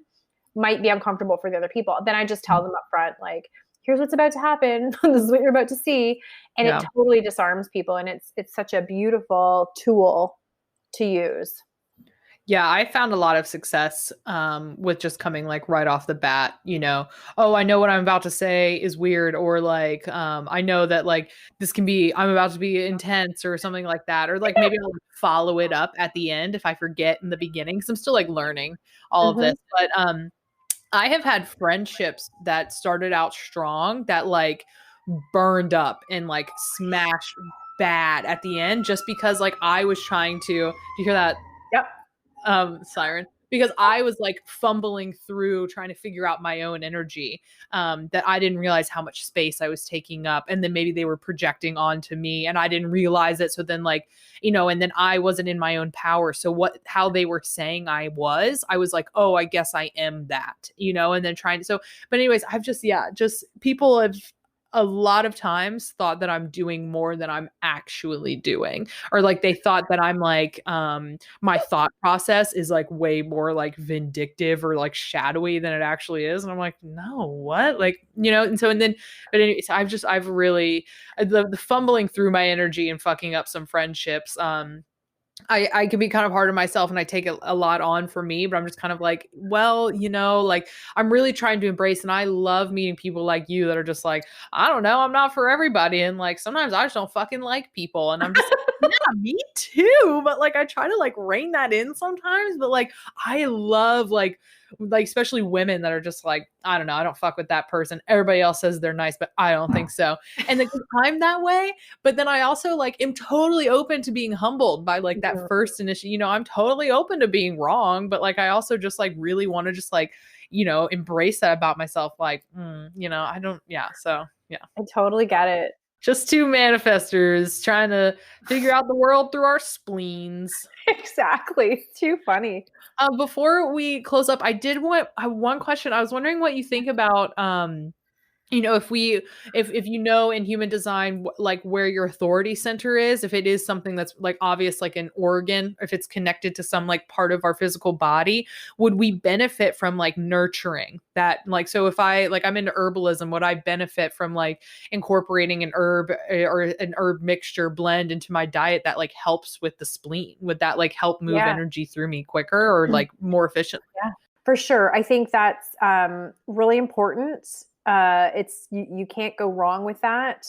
might be uncomfortable for the other people. Then I just tell them up front, like, here's what's about to happen. This is what you're about to see. And it totally disarms people. And it's such a beautiful tool to use. Yeah, I found a lot of success with just coming like right off the bat, oh, I know what I'm about to say is weird, or like I know that like I'm about to be intense or something like that, or like maybe I'll follow it up at the end if I forget in the beginning, because I'm still like learning all of this. But I have had friendships that started out strong that like burned up and like smashed bad at the end, just because like I was trying to, do you hear that? Yep. Siren, because I was like fumbling through trying to figure out my own energy, that I didn't realize how much space I was taking up. And then maybe they were projecting onto me and I didn't realize it. So then like, and then I wasn't in my own power. So how they were saying I was like, oh, I guess I am that, and then but anyways, I've just people have a lot of times thought that I'm doing more than I'm actually doing, or like they thought that I'm like my thought process is like way more like vindictive or like shadowy than it actually is, and I'm like, no, what, like, but anyways, I've really the fumbling through my energy and fucking up some friendships. I can be kind of hard on myself and I take a lot on for me, but I'm just kind of like, well, like I'm really trying to embrace, and I love meeting people like you that are just like, I don't know, I'm not for everybody. And like, sometimes I just don't fucking like people. And I'm just like, yeah, me too. But like, I try to like rein that in sometimes, but like, I love like especially women that are just like, I don't know, I don't fuck with that person. Everybody else says they're nice, but I don't think so. And then I'm that way, but then I also like am totally open to being humbled by like that first initial, I'm totally open to being wrong, but like I also just like really want to just like, embrace that about myself. Like, I don't, so yeah. I totally get it. Just two manifestors trying to figure out the world through our spleens. Exactly. Too funny. Before we close up, I have one question. I was wondering what you think about, if in human design, like where your authority center is, if it is something that's like obvious, like an organ, if it's connected to some like part of our physical body, would we benefit from like nurturing that? Like, so if I'm into herbalism, would I benefit from like incorporating an herb or an herb mixture blend into my diet that like helps with the spleen? Would that like help move energy through me quicker or like more efficiently? Yeah, for sure. I think that's really important. It's you can't go wrong with that,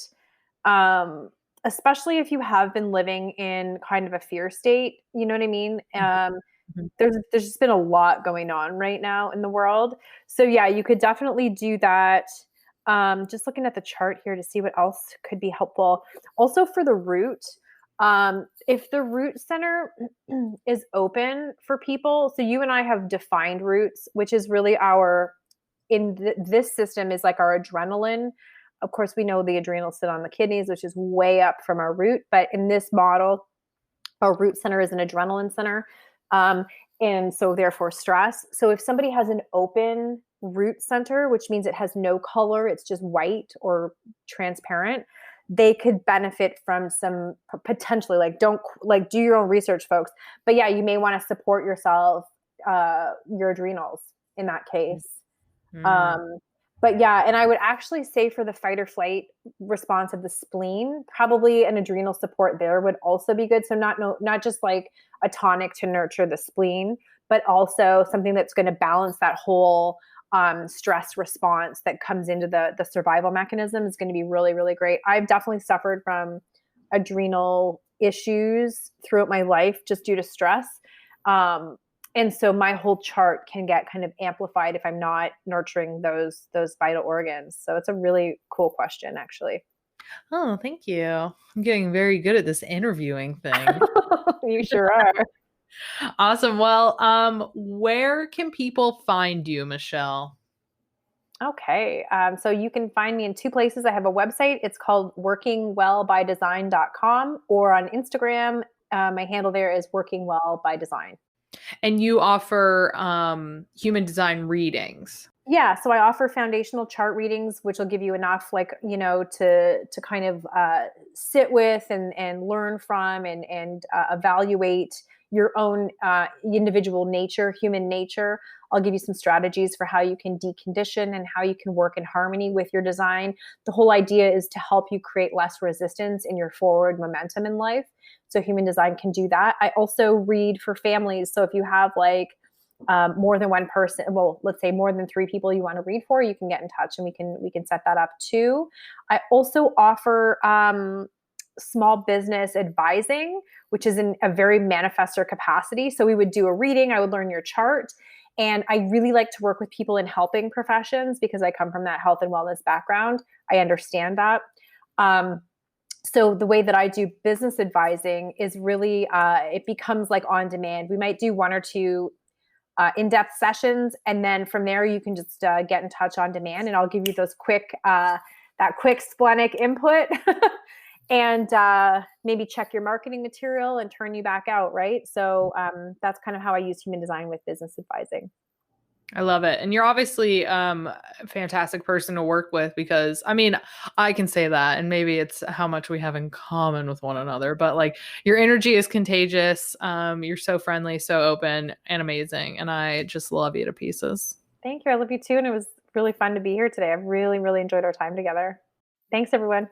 especially if you have been living in kind of a fear state. You know what I mean? There's just been a lot going on right now in the world. So yeah, you could definitely do that. Just looking at the chart here to see what else could be helpful. Also for the root, If the root center is open for people, so you and I have defined roots, which is really our, this system is like our adrenaline. Of course, we know the adrenals sit on the kidneys, which is way up from our root. But in this model, our root center is an adrenaline center. And so therefore stress. So if somebody has an open root center, which means it has no color, it's just white or transparent, they could benefit from some potentially, like, don't like do your own research, folks. But yeah, you may want to support yourself, your adrenals in that case. Mm. But yeah, and I would actually say for the fight or flight response of the spleen, probably an adrenal support there would also be good. So not just like a tonic to nurture the spleen, but also something that's going to balance that whole stress response that comes into the survival mechanism is going to be really, really great. I've definitely suffered from adrenal issues throughout my life just due to stress. And so my whole chart can get kind of amplified if I'm not nurturing those vital organs. So it's a really cool question, actually. Oh, thank you. I'm getting very good at this interviewing thing. You sure are. Awesome. Well, where can people find you, Michelle? Okay. So you can find me in two places. I have a website. It's called workingwellbydesign.com, or on Instagram. My handle there is workingwellbydesign. And you offer human design readings. Yeah, so I offer foundational chart readings, which will give you enough, like, to kind of sit with and learn from and evaluate your own individual nature, human nature. I'll give you some strategies for how you can decondition and how you can work in harmony with your design. The whole idea is to help you create less resistance in your forward momentum in life. So human design can do that. I also read for families. So if you have like more than one person, well, let's say more than 3 people you want to read for, you can get in touch and we can set that up too. I also offer small business advising, which is in a very manifestor capacity. So we would do a reading, I would learn your chart. And I really like to work with people in helping professions because I come from that health and wellness background. I understand that. So the way that I do business advising is really, it becomes like on demand. We might do 1 or 2 in-depth sessions, and then from there you can just get in touch on demand, and I'll give you those that quick splenic input and maybe check your marketing material and turn you back out, right? So that's kind of how I use human design with business advising. I love it. And you're obviously a fantastic person to work with because, I mean, I can say that, and maybe it's how much we have in common with one another, but like your energy is contagious. You're so friendly, so open and amazing. And I just love you to pieces. Thank you. I love you too. And it was really fun to be here today. I've really, really enjoyed our time together. Thanks, everyone.